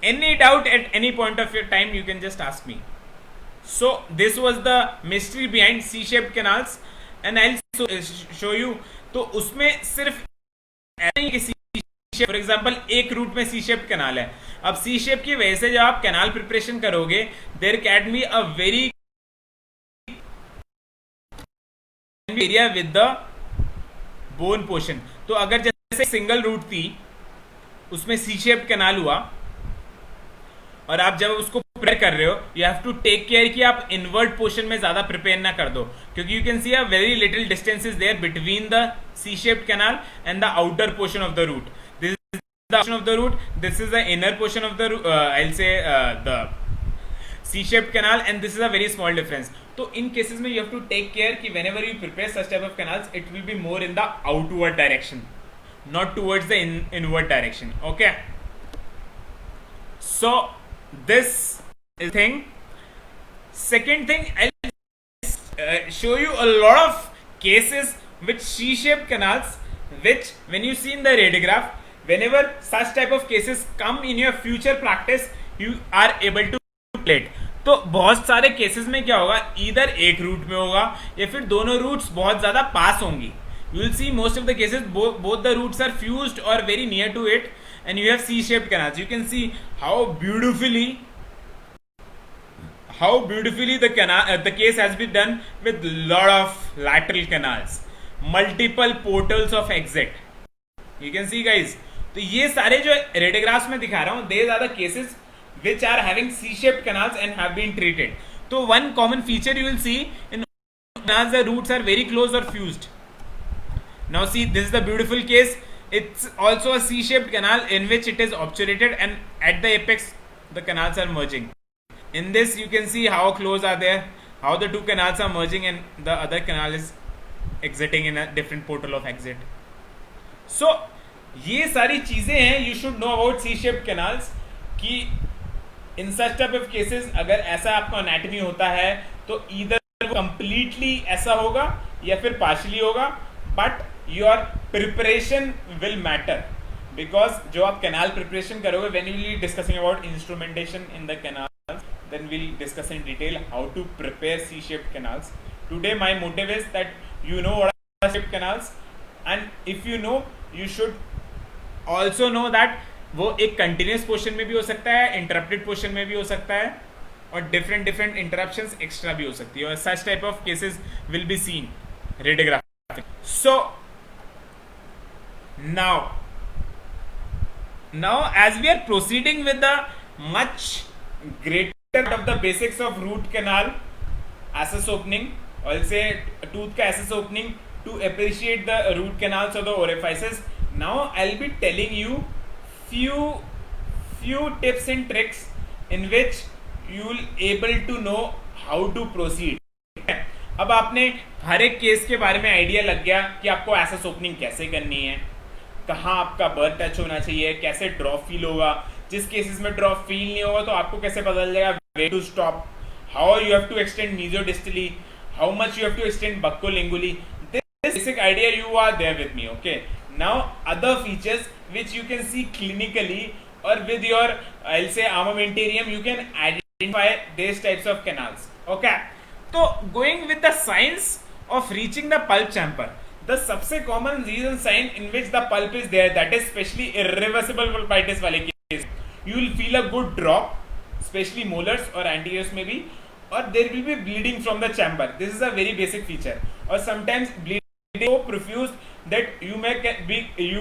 Any doubt at any point of your time you can just ask me. So this was the mystery behind C-shaped canals and I'll show you. तो उसमें सिर्फ for example एक root में सी shape canal है. अब सी shape की वजह से जब आप कैनाल प्रिपरेशन करोगे there can be a very area with the bone portion. तो अगर जैसे सिंगल रूट थी उसमें सी शेप कैनाल हुआ और आप जब उसको प्रिपेयर कर रहे हो you have to take care कि आप इनवर्ट पोर्शन में ज्यादा प्रिपेयर ना कर दो क्योंकि you can see a very little distance is there between the C shaped canal and the outer portion of the root. This is the portion of the root, this is the inner portion of the I will say the C shaped canal and this is a very small difference. तो इन cases में you have to take care कि whenever you prepare such type of canals it will be more in the outward direction, not towards the inward direction. Okay, so this is thing. Second thing, I'll show you a lot of cases with C-shaped canals which when you see in the radiograph, whenever such type of cases come in your future practice you are able to relate. तो बहुत सारे cases में क्या होगा, इधर एक root में होगा या फिर दोनों रूट्स बहुत ज्यादा पास होंगी. You will see most of the cases both the roots are fused or very near to it and you have C-shaped canals. You can see how beautifully the case has been done with lot of lateral canals, multiple portals of exit. You can see guys. तो ये सारे जो radiographs में दिखा रहा हूँ these are the cases which are having C-shaped canals and have been treated. तो one common feature you will see in canals, the roots are very close or fused. Now see, this is the beautiful case. It's also a C-shaped canal in which it is obturated and at the apex the canals are merging. In this you can see how close are they, how the two canals are merging and the other canal is exiting in a different portal of exit. So ये सारी चीजें हैं you should know about C-shaped canals कि in such type of cases अगर ऐसा आपका anatomy होता है तो either completely ऐसा होगा या फिर partially होगा, but your preparation will matter because जो आप canal preparation करोगे when we will be discussing about instrumentation in the canals then we'll discuss in detail how to prepare C-shaped canals. Today my motive is that you know what are C-shaped canals and if you know you should also know that वो एक continuous portion में भी हो सकता है, interrupted portion में भी हो सकता है और different interruptions extra भी हो सकती है और such type of cases will be seen radiograph. So now as we are proceeding with the much greater of the basics of root canal access opening, or I'll say tooth ka access opening to appreciate the root canals or the orifices, now I'll be telling you few tips and tricks in which you will able to know how to proceed. अब आपने हर एक case के बारे में idea लग गया कि आपको एसेस ओपनिंग कैसे करनी है, कहाँ आपका बर्थ टच होना चाहिए, कैसे ड्रॉप फील होगा, जिस केसेस में ड्रॉप फील नहीं होगा तो आपको कैसे पता चलेगा way to stop, how you have to extend mesiodistally, how much you have to extend buccolingually. This basic idea you are there with me. Okay, now other features which you can see clinically और with your I will say armamentarium you can identify these types of canals. Okay, तो going with the science of reaching the pulp chamber, the सबसे common reason sign in which the pulp is there that is specially irreversible pulpitis वाले case, you will feel a good drop specially molars और anteriors में भी, और there will be bleeding from the chamber. This is a very basic feature. और sometimes bleeding so profuse that you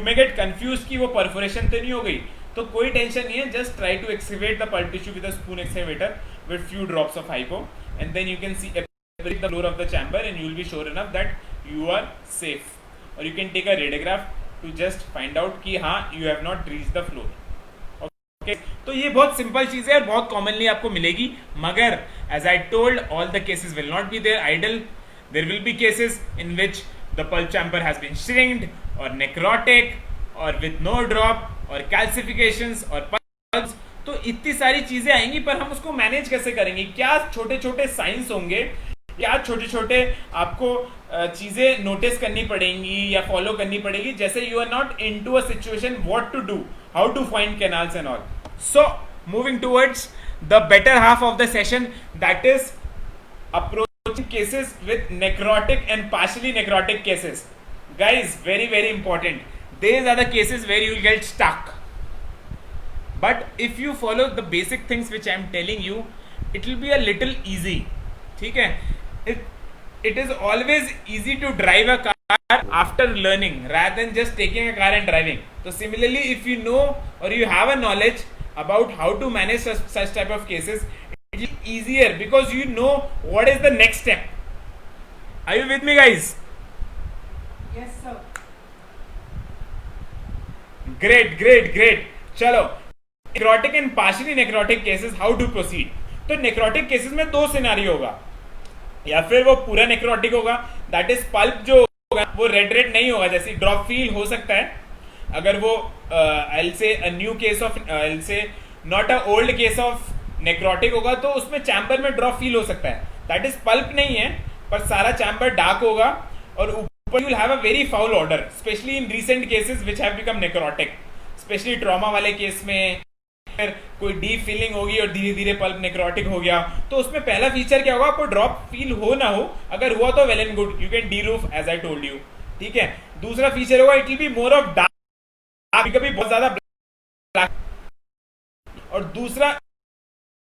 may get confuse कि वो perforation तो नहीं हो गई. तो कोई टेंशन नहीं है, just try to excavate the pulp tissue with a spoon excavator with few drops of hypo and then you can see breathe the floor of the chamber and you will be sure enough that you are safe. Or you can take a radiograph to just find out कि हाँ you have not reached the floor. तो ये बहुत simple चीज है और बहुत commonly आपको मिलेगी, मगर as I told all the cases will not be there ideal. There will be cases in which the pulp chamber has been shrinked और नेक्रोटिक और विद नो ड्रॉप और कैल्सिफिकेशंस और पल्प्स. तो इतनी सारी चीजें आएंगी, पर हम उसको मैनेज कैसे करेंगे? क्या छोटे छोटे साइंस होंगे, क्या छोटे छोटे आपको चीजें नोटिस करनी पड़ेंगी या फॉलो करनी पड़ेगी, जैसे you are not in to a situation what to do, how to find canals and all. So, moving towards the better half of the session, that is approaching cases with necrotic and partially necrotic cases. Guys, very very important. These are the cases where you will get stuck. But if you follow the basic things which I am telling you, it will be a little easy. ठीक है? It is always easy to drive a car after learning rather than just taking a car and driving. So similarly, if you know or you have a knowledge about how to manage such type of cases, it is easier because you know what is the next step. Are you with me, guys? Yes, sir. Great, great, great. चलो, necrotic and partially necrotic cases, how to proceed? तो necrotic cases में दो scenario होगा, या फिर वो पूरा necrotic होगा, that is pulp जो होगा वो red नहीं होगा, जैसे ड्रॉप फील हो सकता है. अगर वो I'll say a new case of I'll say not a old case of necrotic होगा, तो उसमें चैम्बर में ड्रॉप फील हो सकता है. दैट इज पल्प नहीं है, पर सारा चैम्बर डार्क होगा और ऊपर you will have a very foul order, specially in recent cases which have become necrotic. Specially trauma वाले केस में फिर कोई डीप फीलिंग होगी और धीरे धीरे पल्प नेक्रोटिक हो गया, तो उसमें पहला फीचर क्या होगा, आपको ड्रॉप फील हो ना हो, अगर हुआ तो well and good, you can deroof as I told you. ठीक है. दूसरा फीचर होगा, it will be more of dark, कभी बहुत ज्यादा ब्लैक. और दूसरा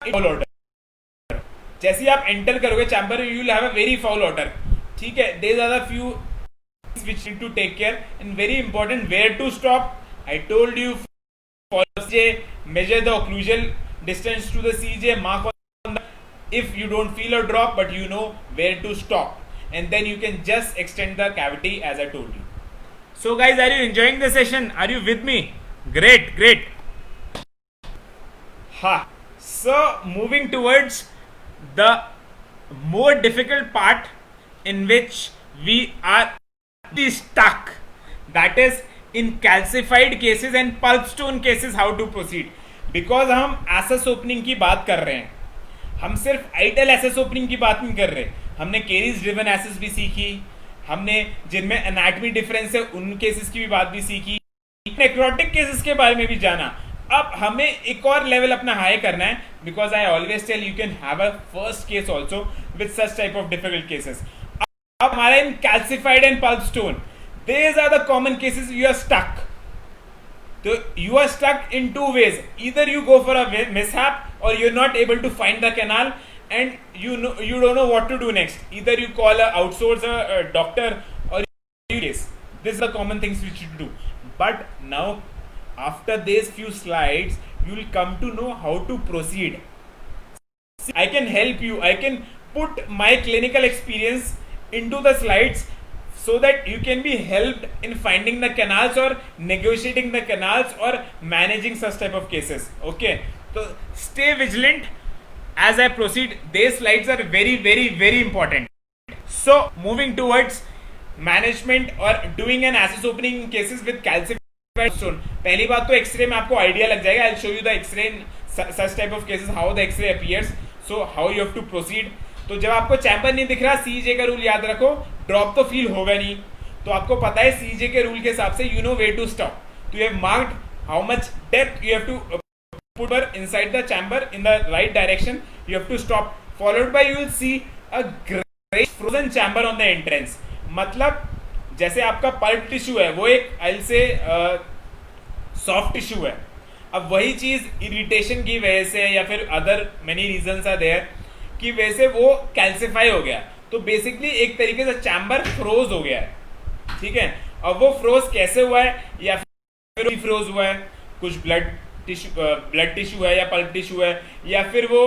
फाउल ऑर्डर, जैसे आप एंटर करोगे chamber you will have a very foul order. ठीक है. There are the few which need to take care, and very important, where to stop. I told you, follow CJ, measure the occlusal distance to the CJ, mark on the, if you don't feel a drop but you know where to stop, and then you can just extend the cavity as I told you. So guys, are you enjoying the session? Are you with me? Great, great. So moving towards the more difficult part in which we are stuck, that is in calcified cases and pulp stone cases, how to proceed. Because हम assess opening की बात कर रहे हैं, हम सिर्फ idol assess opening की बात नहीं कर रहे. हमने केरीज ड्रिवन एसेस भी सीखी, हमने जिनमें एनाटमी डिफरेंस है उन केसेस की भी बात भी सीखी, नेक्रोटिक केसेस के बारे में भी जाना. अब हमें एक और लेवल अपना हाई करना है, because I always tell you can have a first case also with such type of difficult cases. अब हमारा इन calcified and pulp stone, these are the common cases you are stuck. So you are stuck in two ways. Either you go for a mishap or you're not able to find the canal and you don't know what to do next. Either you call a doctor or you case. This is the common things which you do. But now after these few slides you will come to know how to proceed. I can help you. I can put my clinical experience into the slides so that you can be helped in finding the canals or negotiating the canals or managing such type of cases. Okay, so stay vigilant as I proceed. These slides are very very very important. So moving towards management or doing an access opening in cases with calcified stone. पहली बात तो x ray में आपको idea लग जाएगा. I'll show you the X-ray in such type of cases, how the X-ray appears, so how you have to proceed. तो जब आपको चैम्बर नहीं दिख रहा, सीजे का रूल याद रखो, ड्रॉप तो फील होगा नहीं, तो आपको पता है सीजे के रूल के हिसाब से you know way to stop. तो you have marked how much depth you have to put inside the chamber in the right direction, you have to stop, followed by you will see a great frozen chamber on the entrance. मतलब जैसे आपका pulp tissue है वो एक I will say soft tissue है. अब वही चीज इरिटेशन की वजह से या फिर other many reasons are there कि वैसे वो कैल्सिफाई हो गया, तो बेसिकली एक तरीके से चैम्बर फ्रोज हो गया है. ठीक है. अब वो फ्रोज कैसे हुआ है, या फिर फ्रोज हुआ है, कुछ ब्लड टिश्यू है या पल्प टिश्यू है, या फिर वो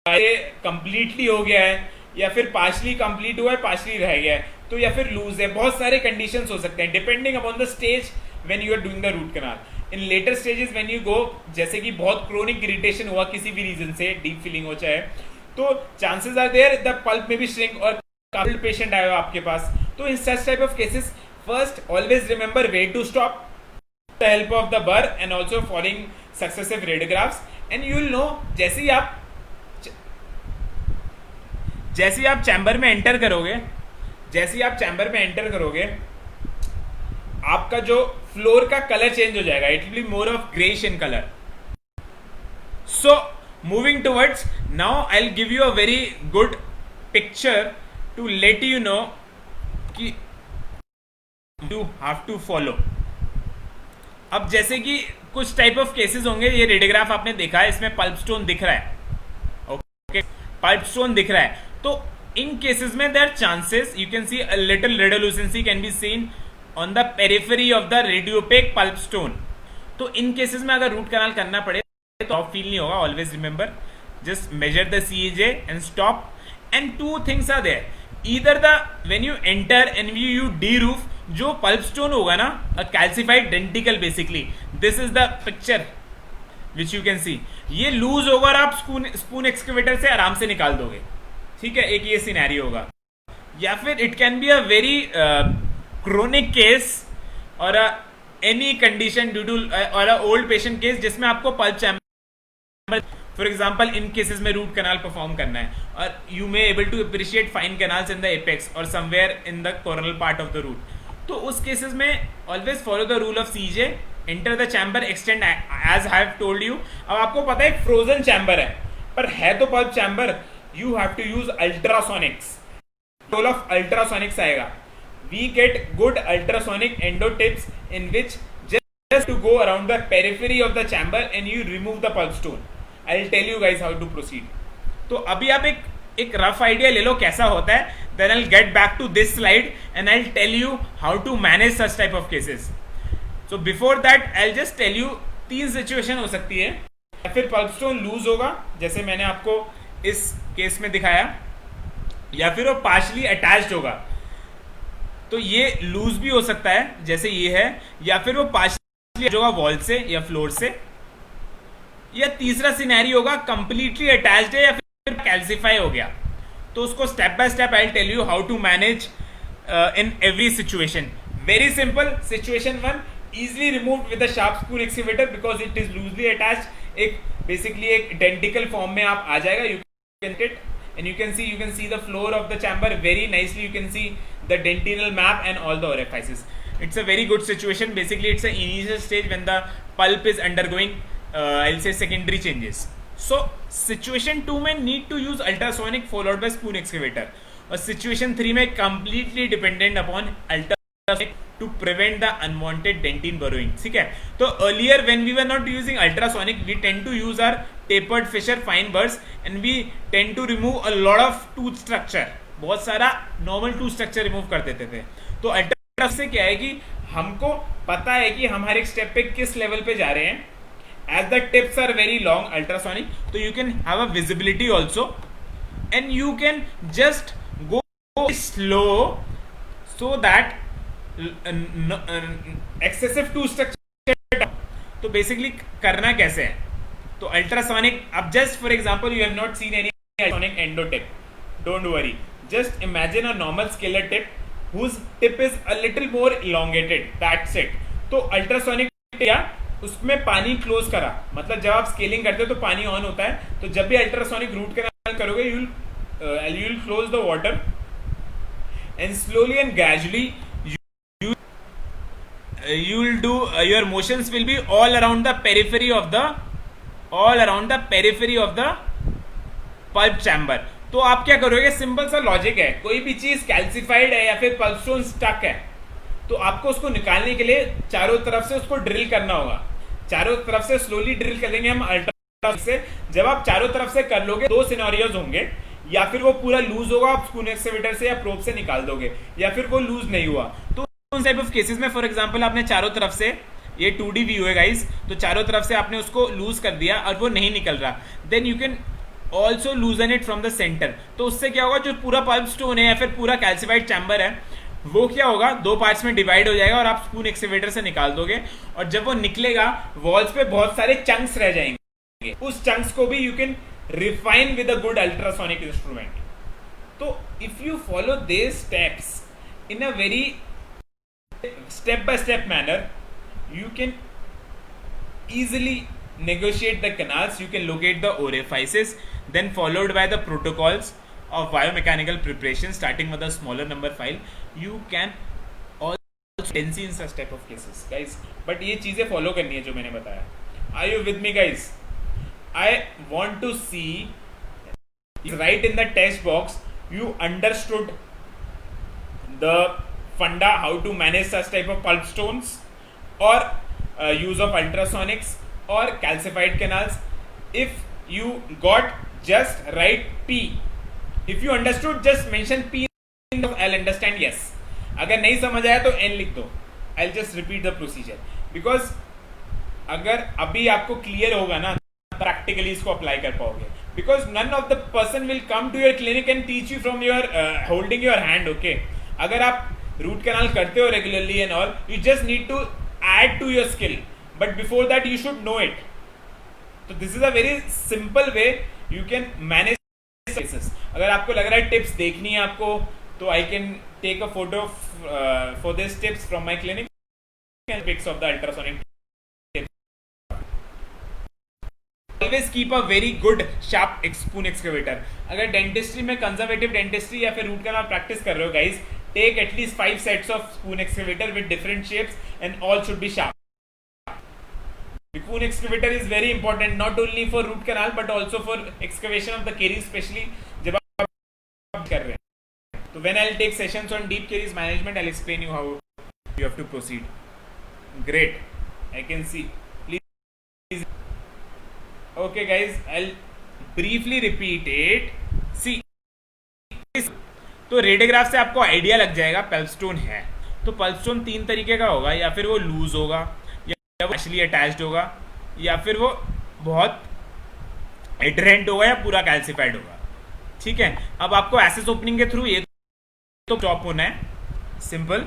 कंप्लीटली हो गया है, या फिर पार्शली कंप्लीट हुआ है, पार्शली रह गया है, तो या फिर लूज है। बहुत सारे कंडीशंस हो सकते हैं depending upon the stage when you are doing the root canal. In later stages when you go, जैसे कि बहुत क्रोनिक इरिटेशन हुआ किसी भी रीजन से, डीप फीलिंग हो चाहे, तो chances are there the pulp में भी श्रिंक, और काफी पेशेंट आया हो आपके पास, तो in such type of cases first always remember way to stop the help of the burr and also following successive radiographs, and you will know जैसे ही आप चैम्बर में एंटर करोगे, आपका जो फ्लोर का कलर चेंज हो जाएगा, it will be more of greyish in colour. So moving towards now, I will give you a very good picture to let you know कि यू हैव टू फॉलो। अब जैसे कि कुछ type of cases होंगे, ये radiograph आपने देखा है, इसमें पल्प स्टोन दिख रहा है, ओके, पल्प स्टोन दिख रहा है, तो इन केसेस में there chances you can see a little radiolucency can be seen on the periphery of the radiopaque pulp stone. तो इन केसेस में अगर रूट कनाल करना पड़े तो आप फील नहीं होगा, always remember just measure the CEJ and stop. And two things are there, either the when you enter and you deroof, जो पल्प स्टोन होगा ना, a calcified denticle, basically this is the picture which you can see, ये loose होगा और आप spoon excavator से आराम से निकाल दोगे, ठीक है, एक ये सिनेरियो होगा। या फिर it can be a very chronic case और एनी कंडीशन ड्यू टू और अ ओल्ड पेशेंट केस जिसमें आपको पल्प चैम्बर, फॉर एग्जाम्पल इन केसेस में रूट कनाल परफॉर्म करना है, और you may able to appreciate fine canals in the apex और somewhere in the coronal part of the root. तो उस केसेस में always follow the rule of CEJ, enter the chamber, extend as I have told you. अब आपको पता है frozen chamber है, पर है तो pulp chamber, you have to use ultrasonics, role of ultrasonics आएगा। We get good ultrasonic endo tips in which just to go around the periphery of the chamber and you remove the pulp stone. I will tell you guys how to proceed. तो अभी आप एक rough idea ले लो कैसा होता है, then I'll get back to this slide and I'll tell you how to manage such type of cases. So before that I'll just tell you 3 situation हो सकती है। या फिर पल्प स्टोन लूज होगा जैसे मैंने आपको इस केस में दिखाया, या फिर वो पार्शली अटैच्ड होगा, तो ये लूज भी हो सकता है जैसे ये है, या फिर वो पार्शली होगा वॉल से या फ्लोर से, या तीसरा सिनेरियो होगा कंप्लीटली अटैच्ड है या फिर कैल्सिफाई हो गया। तो उसको step by step I tell you how to manage in every situation. Very simple, situation 1, easily removed with a sharp spoon excavator because it is loosely attached. एक basically एक denticle form में आप आ जाएगा, you can it and you can see the floor of the chamber very nicely, you can see the dentinal map and all the orifices. It's a very good situation. Basically it's an initial stage when the pulp is undergoing I'll say secondary changes. So situation 2 में need to use ultrasonic followed by spoon excavator, और situation 3 में completely dependent upon ultrasonic to prevent the unwanted dentine burrowing. ठीक है, तो earlier when we were not using ultrasonic we tend to use our tapered fissure fine burrs and we tend to remove a lot of tooth structure, बहुत सारा normal tooth structure remove कर देते थे। तो ultrasonic से क्या है कि हमको पता है कि हम हर एक स्टेप पे किस लेवल पे जा रहे हैं, as the tips are very long ultrasonic, so you can have a visibility also and you can just go slow so that excessive tooth structure। तो basically करना कैसे है, तो अल्ट्रासोनिक, अब just for example you have not seen any ultrasonic endo tip, don't worry, just imagine a normal scalar tip whose tip is a little more elongated, that's it। तो ultrasonic या उसमें पानी close करा, मतलब जब आप scaling करते हो तो पानी ऑन होता है, तो जब भी अल्ट्रासोनिक रूट कैनाल करोगे you will close the water and slowly and gradually you will do your motions will be all around the periphery of the pulp chamber। तो आप क्या करोगे, सिंपल सा लॉजिक है, कोई भी चीज कैल्सिफाइड है या फिर पल्प स्टोन स्टक है तो आपको उसको निकालने के लिए चारों तरफ से उसको ड्रिल करना होगा, चारों तरफ से स्लोली ड्रिल करेंगे हम अल्ट्रासोनिक से। जब आप चारों तरफ से कर लोगे 2 सिनेरियोज होंगे, या फिर वो पूरा लूज होगा आप स्पून एक्सकेवेटर से या प्रोब से निकाल दोगे, या फिर वो लूज नहीं हुआ। तो उन टाइप ऑफ केसेस में फॉर एग्जांपल आपने चारों तरफ से, ये 2D व्यू है गाइस, तो चारों तरफ से आपने उसको लूज कर दिया और वो नहीं निकल रहा, then you can also loosen it from the centre. तो उससे क्या होगा, जो पूरा पल्प स्टोन है या फिर पूरा कैल्सिफाइड चैम्बर है वो क्या होगा, दो पार्ट्स में डिवाइड हो जाएगा और आप स्पून एक्सकेवेटर से निकाल दोगे, और जब वो निकलेगा वॉल्स पे बहुत सारे चंक्स रह जाएंगे। उस चंक्स को भी you can refine with a good ultrasonic instrument. तो if you follow the steps in a very step by step manner, you can easily negotiate the canals, you can locate the orifices, then followed by the protocols of biomechanical preparation starting with a smaller number file, you can also tendency in such type of cases guys। but ये चीजें follow करनी है जो मैंने बताया। are you with me guys? I want to see right in the text box you understood the funda, how to manage such type of pulp stones or use of ultrasonics or calcified canals। if you got, just write P। if you understood, just mention P, I'll understand yes। अगर नहीं समझ आया तो N लिख दो। I'll just repeat the procedure because अगर अभी आपको क्लियर होगा ना, प्रैक्टिकली इसको अप्लाई कर पाओगे। because none of the person will come to your clinic and teach you from your holding your hand, okay। अगर आप रूट कैनाल करते हो regularly and all, you just need to add to your skill, but before that you should know it. तो this is a very simple way you can manage cases. अगर आपको लग रहा है टिप्स देखनी है आपको, तो I can take a photo for this tips from my clinic, pics of the ultrasonic. Always keep a very good sharp spoon excavator। अगर डेंटिस्ट्री में कंजर्वेटिव डेंटिस्ट्री या फिर रूट कैनाल प्रैक्टिस कर रहे हो guys, take at least 5 sets of spoon excavator with different shapes and all should be sharp। Spoon excavator is very important not only for root canal but also for excavation of the caries, especially जब आप कर रहे हैं। तो when I'll take sessions on deep caries management, I'll explain you how you have to proceed। Great, I can see। Please, okay guys, I'll briefly repeat it। See, तो radiograph से आपको idea लग जाएगा पल्प स्टोन है। तो pulp stone 3 तरीके का होगा, या फिर वो लूज होगा, या वो एक्चुअली अटैच्ड होगा, या फिर वो बहुत एडरेंट होगा, या पूरा कैल्सिफाइड होगा। ठीक है, अब आपको एसेस ओपनिंग के थ्रू ये तो स्टॉप होना है, सिंपल।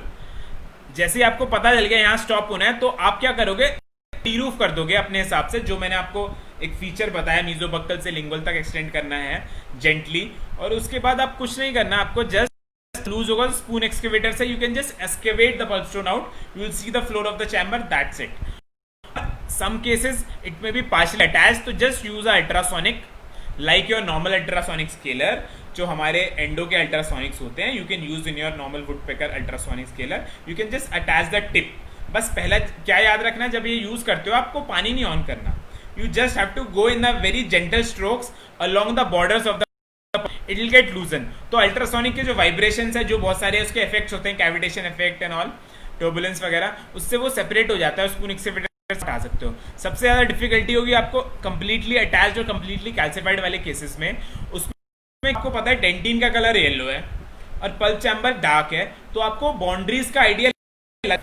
जैसे ही आपको पता चल गया यहाँ स्टॉप होना है, तो आप क्या करोगे, टी-रूफ कर दोगे अपने हिसाब से। जो मैंने आपको एक फीचर बताया, मीजोबक्कल से लिंगुअल तक एक्सटेंड करना है जेंटली, और उसके बाद आप कुछ नहीं करना, आपको जस्ट लूज होगा स्पून एक्सकेवेटर से, you can just excavate the pulp stone out, you will see the floor of the chamber, that's it. Some cases it may be partial attach, तो just use a ultrasonic like your normal ultrasonic scaler, जो हमारे endo के ultrasonics होते हैं, you can use in your normal Woodpecker ultrasonic scaler, you can just attach the tip. बस पहला क्या याद रखना, जब ये यूज करते हो आपको पानी नहीं ऑन करना, you just have to go in the very gentle strokes along the borders of the, it will get loosen। तो अल्ट्रासोनिक के जो वाइब्रेशंस है, जो बहुत सारे उसके इफेक्ट्स होते हैं, cavitation effect and all, turbulence वगैरह, उससे वो सेपरेट हो जाता है, स्पून एक्सकेवेटर हटा सकते हो। सबसे ज्यादा डिफिकल्टी होगी आपको कंप्लीटली अटैच्ड और कंप्लीटली कैल्सिफाइड वाले केसेस में। उसमें आपको पता है डेंटिन का कलर येलो है और पल्प चैम्बर डार्क है, तो आपको बाउंड्रीज का आइडिया,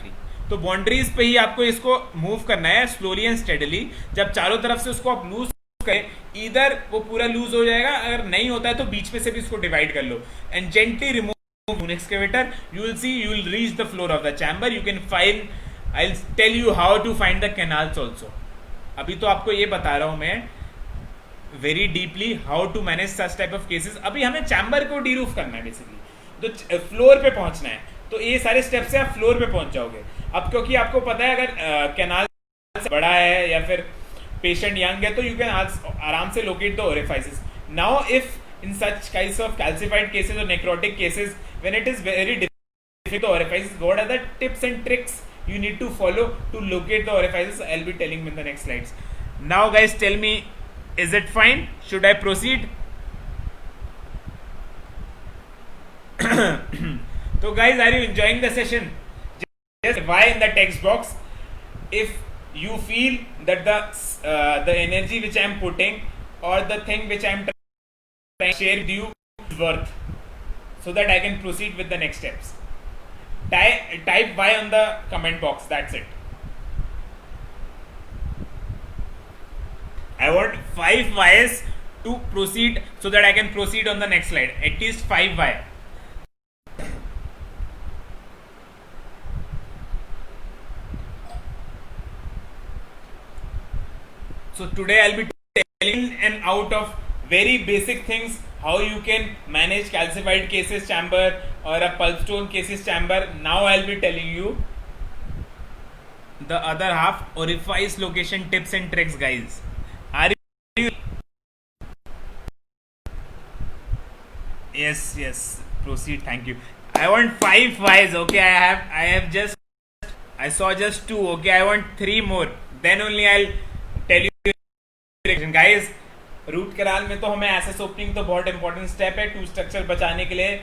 तो बाउंड्रीज पे ही आपको इसको मूव करना है स्लोली एंड स्टेडली। जब चारों तरफ से उसको आप लूज करें, इधर वो पूरा लूज हो जाएगा, अगर नहीं होता है तो बीच में से भी इसको डिवाइड कर लो and gently remove excavator, you will see you will reach the floor of the chamber. You can find, I will tell you how to find the canals also. अभी तो आपको ये बता रहा हूं मैं very deeply how to manage such type of cases. अभी हमें चैम्बर को डीरूफ करना है बेसिकली, तो फ्लोर पे पहुंचना है, तो ये सारे स्टेप से आप फ्लोर पे पहुंच जाओगे। अब क्योंकि आपको पता है अगर कैनाल बड़ा है या फिर पेशेंट यंग है, तो यू कैन आराम से locate the orifices. Now if in such kinds of calcified cases और necrotic cases, when it is very difficult the orifices, what are the tips and tricks you need to follow to locate the orifices? I'll be telling you in the next slides. Now guys, tell me, is it fine? Should I proceed? So guys, are you enjoying the session? Just why in the text box if you feel that the energy which I am putting or the thing which I am trying to share with you is worth, so that I can proceed with the next steps. Type Y on the comment box, that's it. I want 5 Ys to proceed so that I can proceed on the next slide. At least 5y. So today I'll be telling in and out of very basic things how you can manage calcified cases chamber or a pulp stone cases chamber. Now I'll be telling you the other half, orifice location tips and tricks, guys. Are you? Yes, proceed. Thank you. I want 5 Ys. Okay, I saw just 2. Okay, I want 3 more. Then only I'll tell you. Guys, root canal में तो हमें access opening तो बहुत important step है to structure बचाने के लिए.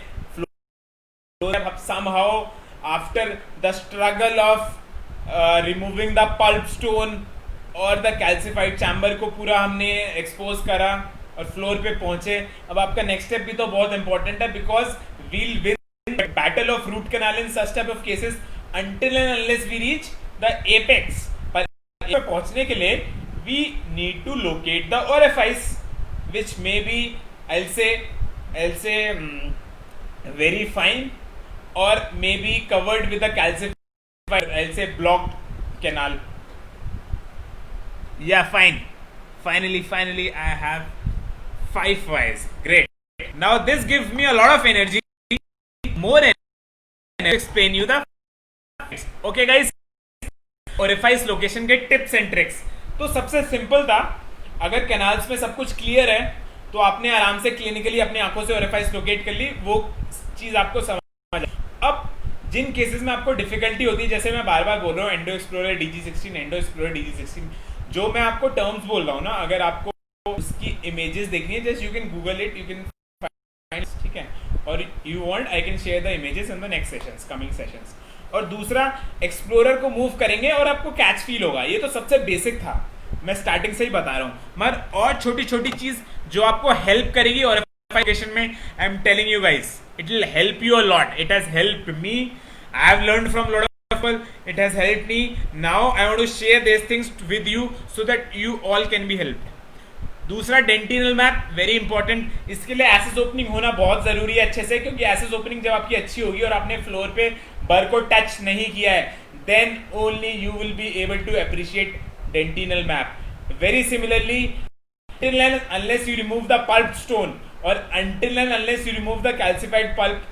somehow after the struggle of removing the pulp stone और द कैल्सिफाइड चैम्बर को पूरा हमने एक्सपोज करा और फ्लोर पे पहुंचे. अब आपका नेक्स्ट स्टेप भी तो बहुत इंपॉर्टेंट है, because we'll win battle of root canal in such type of cases until and unless we reach the apex. पर पहुंचने के लिए we need to locate the orifice, which may be I'll say very fine or may be covered with a calcified, I'll say blocked canal. Yeah, fine. Finally I have 5 Ys. Great. Now this gives me a lot of energy, more energy to explain you the facts. Okay guys, orifice location के tips and tricks. तो सबसे simple था, अगर canals में सब कुछ clear है तो आपने आराम से क्लिनिकली अपनी आंखों से ओरिफाइस लोकेट कर ली, वो चीज आपको समझ. अब जिन केसेस में आपको डिफिकल्टी होती है, जैसे मैं बार बार बोल रहा हूँ endo explorer DG16, endo explorer DG16, जो मैं आपको टर्म्स बोल रहा हूँ ना, अगर आपको उसकी इमेजेस देखनी है, just you can Google it, you can find, ठीक है, और you want I can share the images in the next sessions, coming sessions. और दूसरा, एक्सप्लोरर को मूव करेंगे और आपको कैच फील होगा. ये तो सबसे बेसिक था, मैं स्टार्टिंग से ही बता रहा हूँ, मगर और छोटी छोटी चीज जो आपको हेल्प करेगी और में I am telling you guys, it will help you a lot. It has helped me, I have learned from lot of people, it has helped me. Now I want to share this things with you so that you all can be helped. दूसरा, dentinal map very important. इसके लिए assess opening होना बहुत जरूरी है अच्छे से, क्योंकि एसेस ओपनिंग जब आपकी अच्छी होगी और आपने फ्लोर पे बर को टच नहीं किया है, then only you will be able to appreciate dentinal map. Very similarly, until and unless you remove the pulp stone और until and unless you remove the calcified pulp,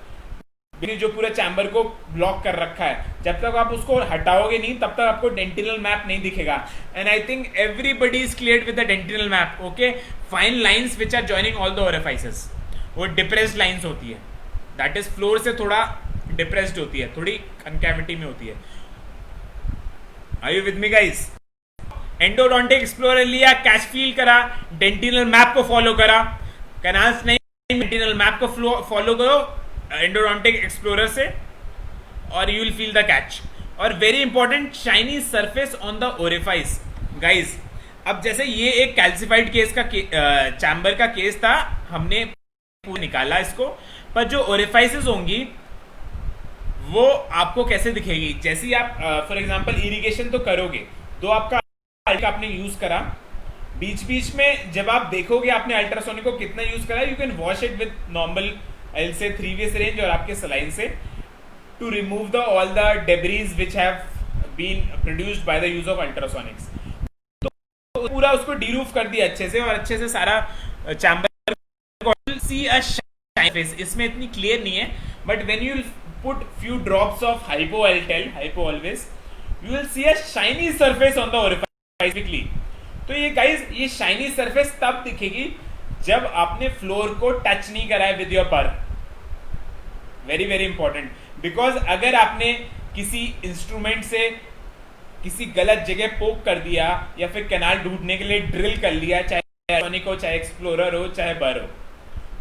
जो पूरा चैम्बर को ब्लॉक कर रखा है, जब तक आप उसको हटाओगे नहीं तब तक आपको डेंटिनल मैप नहीं दिखेगा. And I think everybody is clear with the dentinal map. Okay, fine lines which are joining all the orifices, वो डिप्रेस्ड लाइंस होती है, दैट इज फ्लोर से थोड़ा डिप्रेस्ड होती है, थोड़ी कनकैविटी में होती है. Are you with me guys? Endodontic explorer लिया, कैच फील करा, डेंटिनल मैप को फॉलो करा. कैनाल्स नहीं, डेंटिनल मैप को फॉलो करो एंडोडोंटिक एक्सप्लोरर से और you will feel the catch. और very important, shiny surface on the orifice. Guys, अब जैसे ये एक कैल्सिफाइड केस का चैम्बर का केस था, हमने निकाला इसको, पर जो ओरिफाइसेस होंगी वो आपको कैसे दिखेगी? जैसे ही आप फॉर एग्जांपल इरिगेशन तो करोगे, तो आपका आपने यूज करा, बीच बीच में जब आप देखोगे आपने अल्ट्रासोनिक को कितना यूज करा, you can wash it with normal I'll say 3-way syringe और आपके सलाइन से, to remove all the debris which have been produced by the use of ultrasonics. तो पूरा उसको डीरूफ कर दिया अच्छे से, और अच्छे से सारा chamber see a shine face. इसमें इतनी क्लियर नहीं है, but when you put few drops of hypo, I tell hypo always, you will see a shiny surface on the orifice. तो ये गाइज, ये शाइनी सरफेस तब दिखेगी जब आपने फ्लोर को टच नहीं करा है विद योर पर. वेरी वेरी इंपॉर्टेंट, बिकॉज अगर आपने किसी इंस्ट्रूमेंट से किसी गलत जगह पोक कर दिया या फिर कैनाल ढूंढने के लिए ड्रिल कर लिया, चाहे सोनिक हो, चाहे एक्सप्लोरर हो, चाहे बर हो,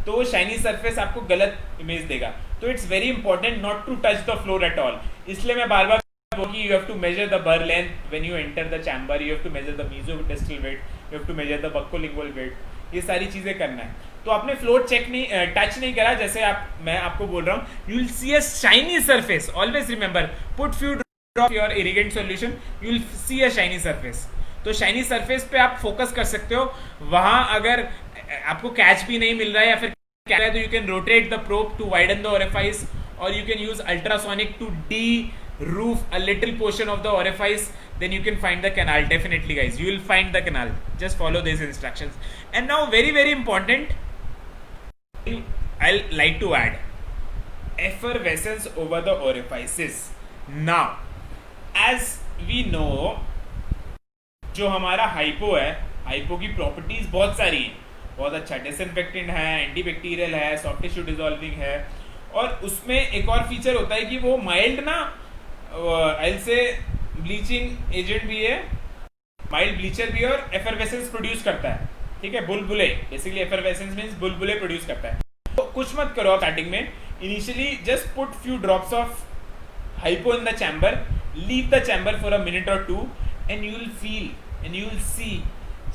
तो वो शाइनी सरफेस आपको गलत इमेज देगा. तो it's very important not to touch the floor at all. इसलिए मैं बार बार you have to measure the burr length when you enter the chamber, you have to measure the mesodistal weight, you have to measure the buccolingual weight. ये सारी चीजें करना है. तो आपने floor check नहीं, टच नहीं करा, जैसे मैं आपको बोल रहा हूँ, you will see a shiny surface. Always remember, put few drops of your irrigant solution, you will see a shiny surface. तो shiny surface पे आप फोकस कर सकते हो. वहां अगर आपको कैच भी नहीं मिल रहा है या फिर क्या है, तो you can rotate the probe to widen the orifice, और you can use ultrasonic to de-roof a little portion of the orifice. Then you can find the canal. Definitely, guys, you will find the canal. Just follow these instructions. And now, very very important, I'll like to add effervescence over the orifices. Now, as we know, जो हमारा hypo है, hypo की properties बहुत सारी हैं. बहुत अच्छा disinfectant है, एंटीबैक्टीरियल है, सॉफ्ट टिश्यू डिसॉल्विंग है, और उसमें एक और फीचर होता है कि वो माइल्ड ना एल से ब्लीचिंग एजेंट भी है, माइल्ड ब्लीचर भी है, और एफरवेसेंस प्रोड्यूस करता है. ठीक है, बुलबुले, बेसिकली एफरवेसेंस मींस बुलबुले प्रोड्यूस करता है. तो कुछ मत करो आप स्टार्टिंग में. Initially just put few drops of hypo in the chamber, leave the chamber for a minute और two, and you will feel and you will see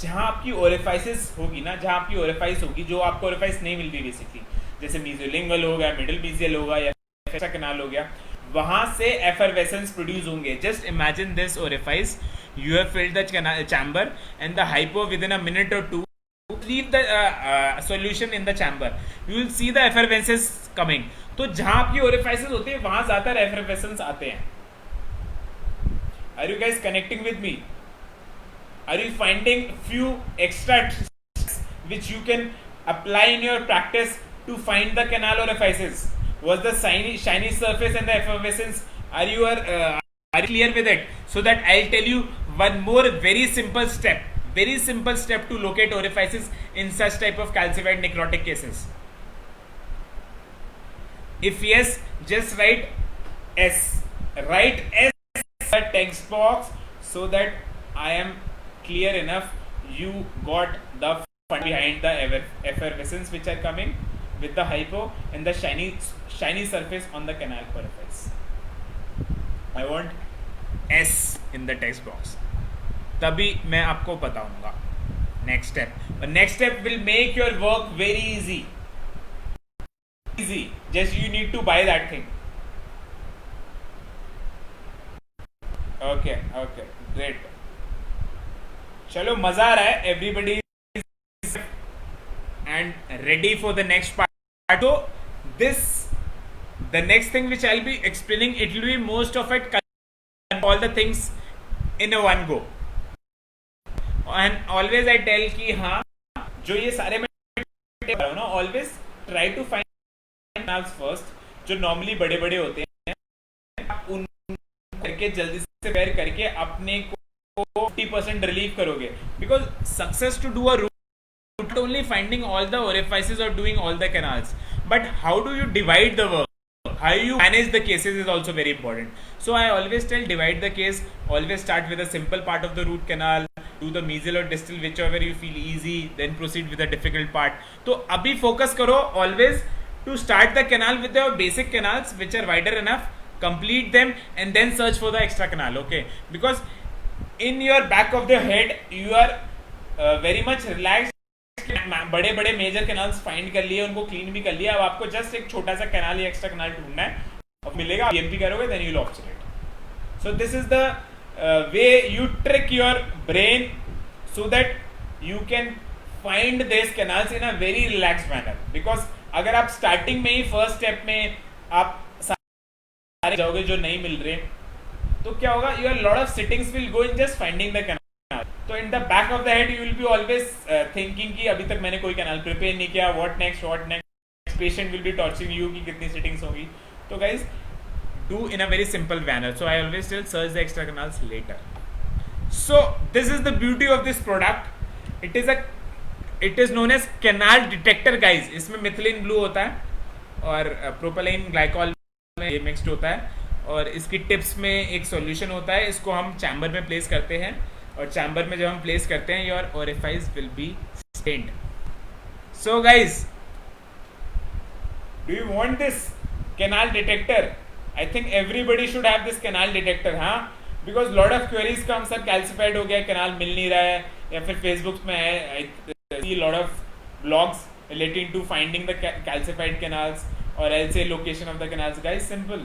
जहां आपकी ओरिफाइसिस होगी ना, जहां आपकी ओरिफाइस होगी, जो आपको ओरिफाइस नहीं मिल रही बेसिकली, जैसे मीजियोलिंगुअल हो गया, मिडिल मीजियल होगा, या एक्स्ट्रा कैनाल हो गया, वहां से एफरवेसेंस प्रोड्यूस होंगे. Just imagine this orifice, you have filled the chamber and the hypo with in a minute और to, leave the solution in the chamber, you will see the effervescence coming. तो जहां आपकी ओरिफाइसेस होते हैं वहां ज्यादातर effervescence आते हैं. Are you guys connecting with me? Are you finding few extra tricks which you can apply in your practice to find the canal orifices? Was the shiny surface and the effervescence, are you clear with it? So that I'll tell you one more very simple step to locate orifices in such type of calcified necrotic cases. If yes, just write S in the text box so that I am clear enough. You got the fun behind the effervescence which are coming with the hypo and the shiny surface on the canal orifice. I want S in the text box. तभी मैं आपको बताऊंगा next step. और next step will make your work very easy. Just you need to buy that thing. Okay great. चलो, मजा आ रहा है. Everybody and ready for the next part. तो this the next thing which I will be explaining, it will be most of it all the things in a one go. And always I tell कि हाँ, जो ये सारे मैं ना, always try to find canals first, जो normally बड़े बड़े होते हैं, उन करके जल्दी से वेयर करके अपने को 50% रिलीव करोगे. Because success to do a root, not only finding all the orifices or doing all the canals, but how do you divide the work, how you manage the cases is also very important. So I always tell, divide the case, always start with a simple part of the root canal, do the mesial or distal whichever you feel easy, then proceed with the difficult part. तो अभी focus करो always to start the canal with the basic canals which are wider enough, complete them and then search for the extra canal. Okay, because in your back of the head you are very much relaxed. बड़े बड़े major canals find कर लिए, उनको clean भी कर लिया. अब आपको जस्ट एक छोटा सा कैनाल या एक्स्ट्रा कैनाल ढूंढना है, और मिलेगा, बीएमपी करोगे, then you will observe. So this is the way you trick your brain so that you can find these canals in a very relaxed manner. Because अगर आप स्टार्टिंग में ही first step में आप सारे जाओगे जो नहीं मिल रहे, तो क्या होगा, your lot of sittings will go in just finding the canal. तो in the back of the head you will be always thinking कि अभी तक मैंने कोई कैनाल प्रिपेयर नहीं किया, what next. Patient will be torturing you कि कितनी सिटिंग्स होगी. तो guys, do in a very simple manner. So I always tell, search the extra canals later. So this is the beauty of this product. It is known as canal detector, guys. इसमें methylene blue होता है और प्रोपेलाइन glycol में ये mixed होता है, और इसकी टिप्स में एक सॉल्यूशन होता है. इसको हम चैम्बर में प्लेस करते हैं, और चैम्बर में जब हम प्लेस करते हैं, your orifice will be stained. So guys, do you want this canal detector? I think everybody should have this canal detector, हाँ, because lot of queries come, sir calcified हो गया, canal मिल नहीं रहा है, या फिर Facebook में है, I see lot of blogs relating to finding the calcified canals or else location of the canals. Guys, simple.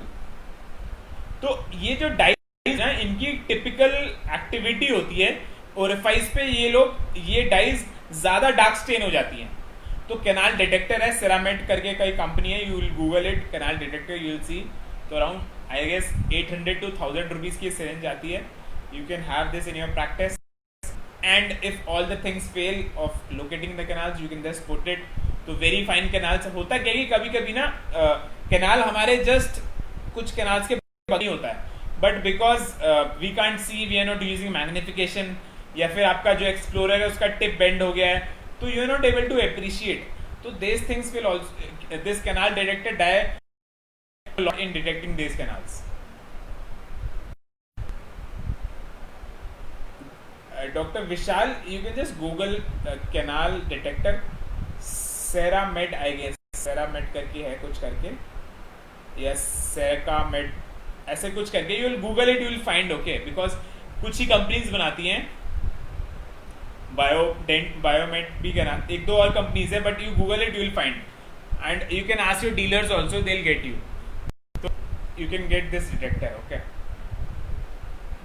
तो ये जो डाइज ना, इनकी टिपिकल एक्टिविटी होती है ओरिफाइस पे, ये डाइज ज्यादा डार्क स्टेन हो जाती हैं. तो कैनाल डिटेक्टर है, सेरामेट करके कोई कंपनी है, you will Google it canal detector, you will see. तो around I guess 800 to 1000 rupees की सिरिंज आती है। You can have this in your practice, and if all the things fail of locating the canals, you can just put it. तो very fine canals होता क्या कि कभी कभी ना कैनाल हमारे जस्ट कुछ कैनाल्स के नहीं होता है, but because we can't see, we are not using magnification, या फिर आपका जो एक्सप्लोरर है उसका टिप बेंड हो गया है, तो you are not able to appreciate. तो this things will also, this canal detector dye in detecting this canals. Dr. Vishal, you can just Google canal detector, Ceramed, I guess, Ceramed करके है कुछ करके, yes, Ceramed ऐसे कुछ करके, you will Google it, you will find, okay, because कुछ ही companies बनाती हैं, बायोमेट भी करा, एक दो और कंपनीज है, but you Google it, you will find, and you can ask your dealers also, they will get you, तो you can get this detector, okay,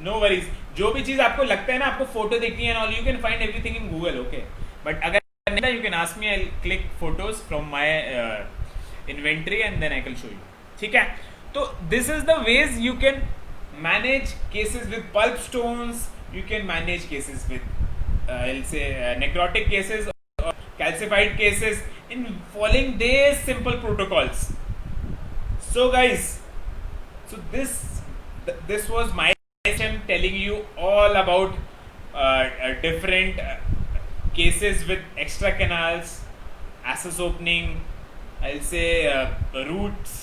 no worries. जो भी चीज आपको लगता है ना, आपको फोटो देखनी है all, you can find everything in Google, okay, but अगर नहीं, you can ask me, I click photos from my inventory and then I can show you, ठीक है। तो this is the ways you can manage cases with pulp stones, you can manage cases with I'll say necrotic cases or calcified cases in following these simple protocols. So guys, so this was my session telling you all about different cases with extra canals, access opening, I'll say roots,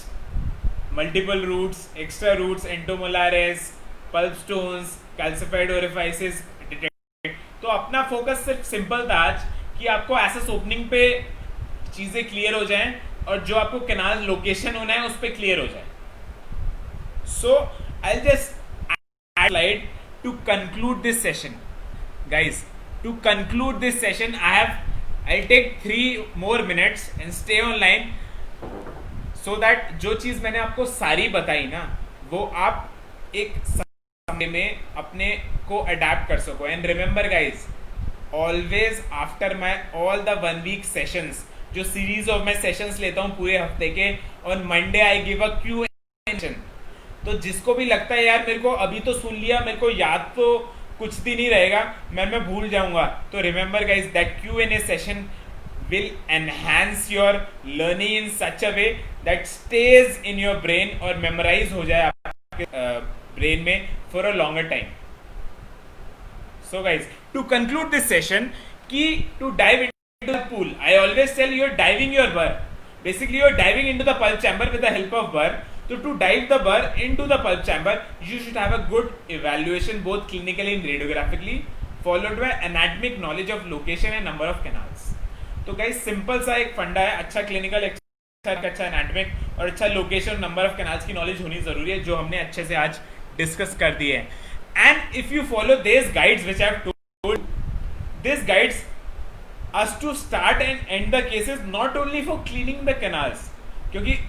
multiple roots, extra roots, entomolares, pulp stones, calcified orifices detect। तो अपना focus सिर्फ simple था आज कि आपको assess opening पे चीजें clear हो जाएं, और जो आपको कैनाल लोकेशन होना है उस पे क्लियर हो जाए। So I just add slide to conclude this session, guys. To conclude this session, I'll take 3 more minutes and stay online, so that जो चीज मैंने आपको सारी बताई ना, वो आप एक समय में अपने को अडेप्ट कर सको। And remember guys, always after my all the 1 week sessions, जो सीरीज ऑफ मैं सेशंस लेता हूँ पूरे हफ्ते के, on Monday I give a Q and session. तो जिसको भी लगता है यार मेरे को अभी तो सुन लिया, मेरे को याद तो कुछ दिन ही रहेगा, मैं भूल जाऊंगा, तो remember guys that Q&A session will enhance your learning in such a way that stays in your brain और memorize हो जाए आपके brain में for a longer time. So guys, to conclude this session, key to dive into the pool, I always tell you, you're diving your burr. Basically, you're diving into the pulp chamber with the help of burr. So to dive the burr into the pulp chamber, you should have a good evaluation both clinically and radiographically, followed by anatomic knowledge of location and number of canals. तो guys simple सा एक फंडा है, अच्छा clinical, अच्छा anatomic और अच्छा location, number of canals की नॉलेज होनी जरूरी है, जो हमने अच्छे से आज डिस्कस कर दी है। And if you follow this guides which I have told, this guides us to start and and the cases not only for cleaning the canals, क्योंकि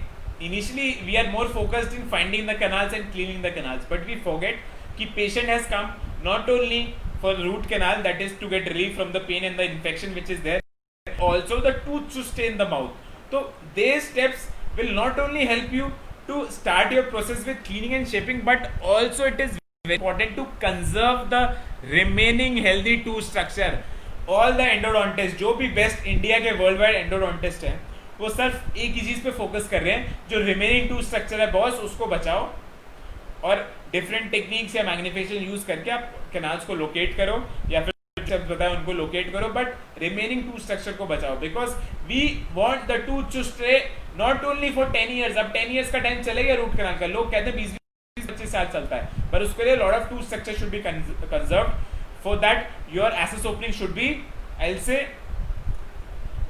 initially we are more focused in finding the canals and cleaning the canals, but we forget कि patient has come not only for root canal, that is to get relief from the pain and the infection which is there, also the tooth to stay in the mouth. So these steps will not only help you to start your process with cleaning and shaping, but also it is very important to conserve the remaining healthy tooth structure. All the endodontists, जो भी best India के world wide endodontist हैं, वो सिर्फ एक ही चीज पे focus कर रहे हैं, जो रिमेनिंग टूथ स्ट्रक्चर है बॉस उसको बचाओ, और डिफरेंट टेक्निक्स या मैग्निफिकेशन यूज करके आप कैनाल्स को लोकेट करो, या फिर बताया उनको लोकेट करो, बट रिमेनिंग टूथ स्ट्रक्चर को बचाओ, because we want the tooth to stay not only for 10 years। अब 10 years का टाइम चलेगा रूट कैनाल का, लोग कहते हैं 20-25 साल चलता है, पर उसके लिए lot of tooth structure should be conserved, for that your access opening should be, I will say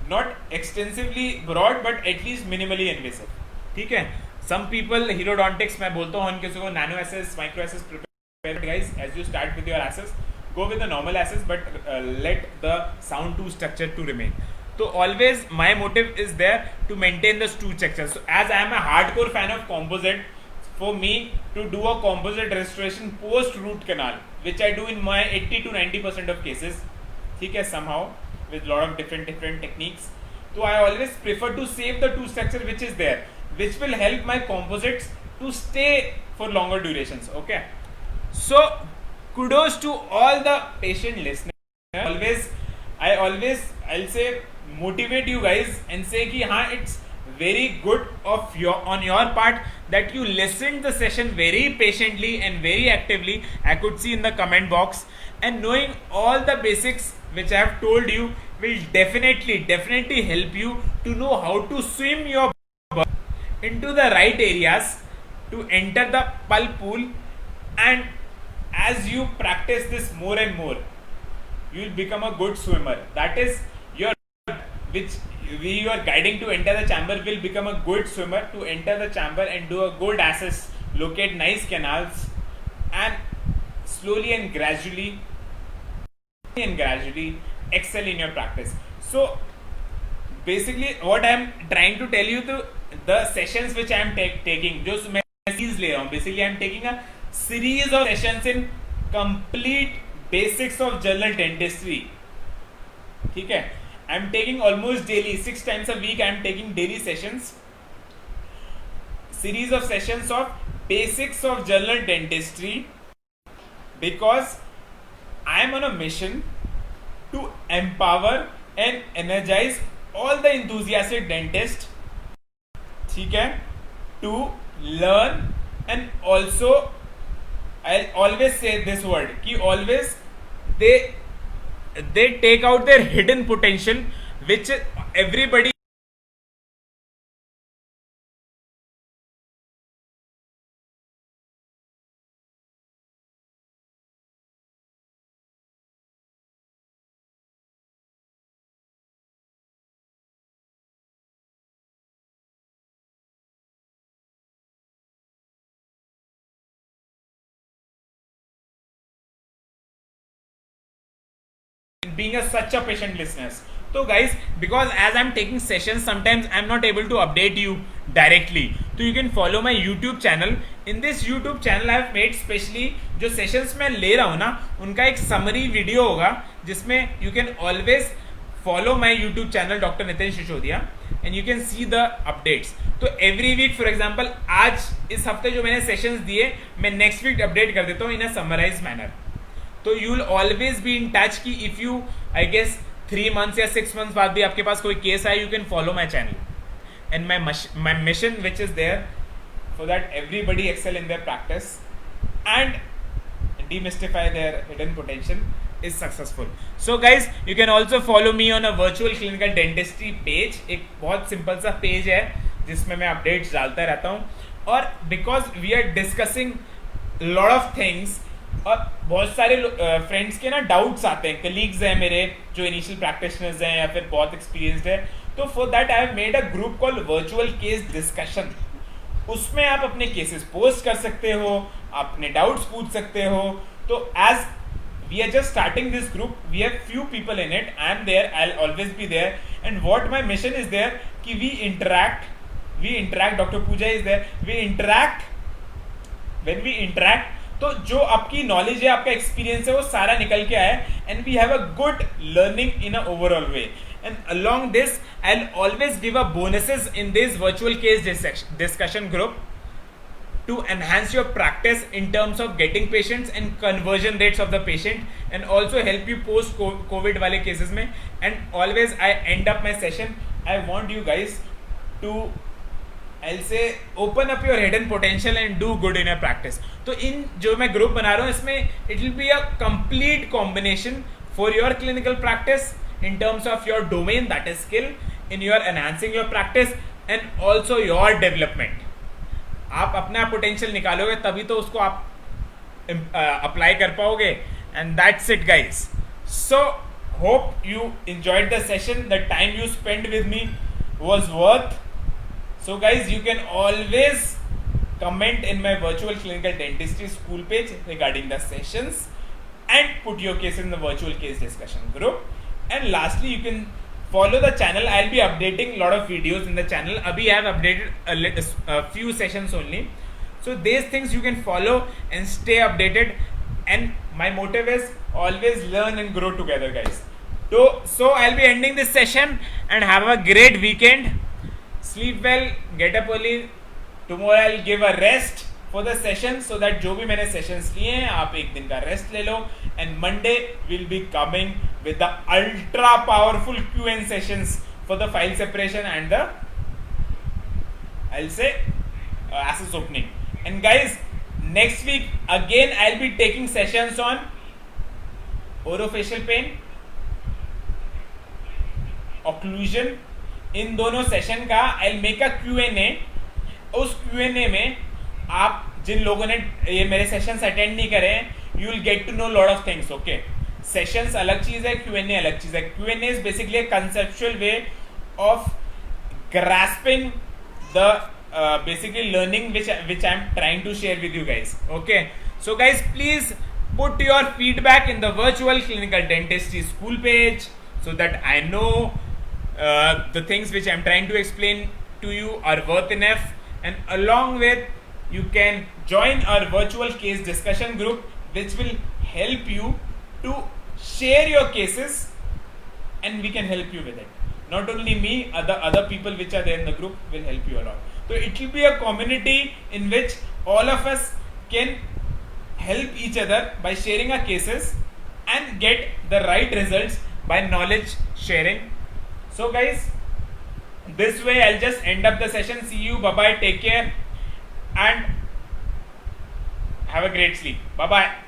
not extensively broad but at least minimally invasive, ठीक है। सम पीपल हीरोडोंटिक्स मैं बोलता हूँ किसी को nano access, micro access prepare, guys as you start with your access, go with the normal access, but let the sound tooth structure to remain. So always my motive is there to maintain the tooth structure. So as I am a hardcore fan of composite, for me to do a composite restoration post root canal, which I do in my 80 to 90% of cases, ठीक है, somehow with lot of different techniques, So I always prefer to save the two structure which is there, which will help my composites to stay for longer durations. Okay, so kudos to all the patient listeners. I'll say motivate you guys and say ki हाँ, it's very good of your on your part that you listened the session very patiently and very actively. I could see in the comment box, and knowing all the basics which I have told you will definitely help you to know how to swim your into the right areas to enter the pulp pool. And as you practice this more and more, you will become a good swimmer. That is your which you are guiding to enter the chamber will become a good swimmer to enter the chamber and do a good assess, locate nice canals, and slowly and gradually excel in your practice. So basically what I am trying to tell you, the sessions which I am taking, जो मैं series ले रहा हूँ, basically I am taking a series of sessions in complete basics of general dentistry. ठीक है, I am taking almost daily, 6 times a week I am taking daily sessions, series of sessions of basics of general dentistry, because I am on a mission to empower and energize all the enthusiastic dentists, ठीक है, to learn. And also I'll always say this word कि always they take out their hidden potential which everybody being such a patient listeners. So guys, because as I'm taking sessions, sometimes I'm not able to update you directly, so you can follow my YouTube channel. In this YouTube channel I have made specially जो sessions मैं ले रहा हूँ ना, उनका एक summary video होगा जिसमें you can always follow my YouTube channel Dr. Nitin Shishodia and you can see the updates. तो every week for example आज इस हफ्ते जो मैंने sessions दिए मैं next week update कर देता हूँ in a summarized manner. तो you will always be in touch कि if you I guess 3 months या 6 months बाद भी आपके पास कोई केस आए, you can follow my channel and my mission which is there for that everybody excel in their practice and demystify their hidden potential is successful. So guys, you can also follow me on a virtual clinical dentistry page. एक बहुत simple सा page है जिसमें मैं updates डालता रहता हूँ, और because we are discussing lot of things और बहुत सारे फ्रेंड्स के ना डाउट्स आते हैं, कलीग्स हैं मेरे जो इनिशियल प्रैक्टिशनर्स हैं या फिर बहुत एक्सपीरियंस्ड है, तो for that I have made a group called virtual case discussion. उसमें आप अपने केसेस पोस्ट कर सकते हो, अपने डाउट्स पूछ सकते हो. तो as we are just starting this group, we have few people in it, I am there, I will always be there, and what my mission is there कि we interact, doctor Pooja is there, we interact. When we interact तो जो आपकी knowledge है, आपका experience है, वो सारा निकल के आए, and we have a good learning in a overall way. And along this, I'll always give a bonuses in this virtual case discussion group to enhance your practice in terms of getting patients and conversion rates of the patient, and also help you post COVID wale cases mein. And always I end up my session, I want you guys to, I'll say, open up your hidden potential and do good in your practice. तो इन जो मैं group बना रहा हूँ इसमें it will be a complete combination for your clinical practice in terms of your domain, that is skill, in your enhancing your practice and also your development. आप अपना potential निकालोगे तभी तो उसको आप अप्लाई कर पाओगे. And that's it guys. So hope you enjoyed the session. The time you spent with me was worth. So guys, you can always comment in my virtual clinical dentistry school page regarding the sessions and put your case in the virtual case discussion group. And lastly, you can follow the channel. I'll be updating a lot of videos in the channel. Abhi I have updated a few sessions only. So these things you can follow and stay updated. And my motive is always learn and grow together, guys. So I'll be ending this session and have a great weekend. Sleep well, get up early. Tomorrow I'll give a rest for the session so that जो भी मैंने sessions लिए हैं आप एक दिन का rest ले लो. And Monday we'll be coming with the ultra powerful Q&A sessions for the file separation and the I'll say assets opening. And guys, next week again I'll be taking sessions on orofacial pain, occlusion. इन दोनों session का I'll make a Q&A. उस Q&A में आप जिन लोगों ने ये मेरे sessions attend नहीं करे you will get to know lot of things. Okay, sessions अलग चीज है, Q&A अलग चीज है. Q&A is basically a conceptual way of grasping the basically learning which I'm trying to share with you guys. Okay, so guys, please put your feedback in the virtual clinical dentistry school page so that I know the things which I'm trying to explain to you are worth enough. And along with, you can join our virtual case discussion group which will help you to share your cases and we can help you with it. Not only me, other people which are there in the group will help you a lot. So it will be a community in which all of us can help each other by sharing our cases and get the right results by knowledge sharing. So guys, this way I'll just end up the session. See you, bye bye, take care and have a great sleep. Bye bye.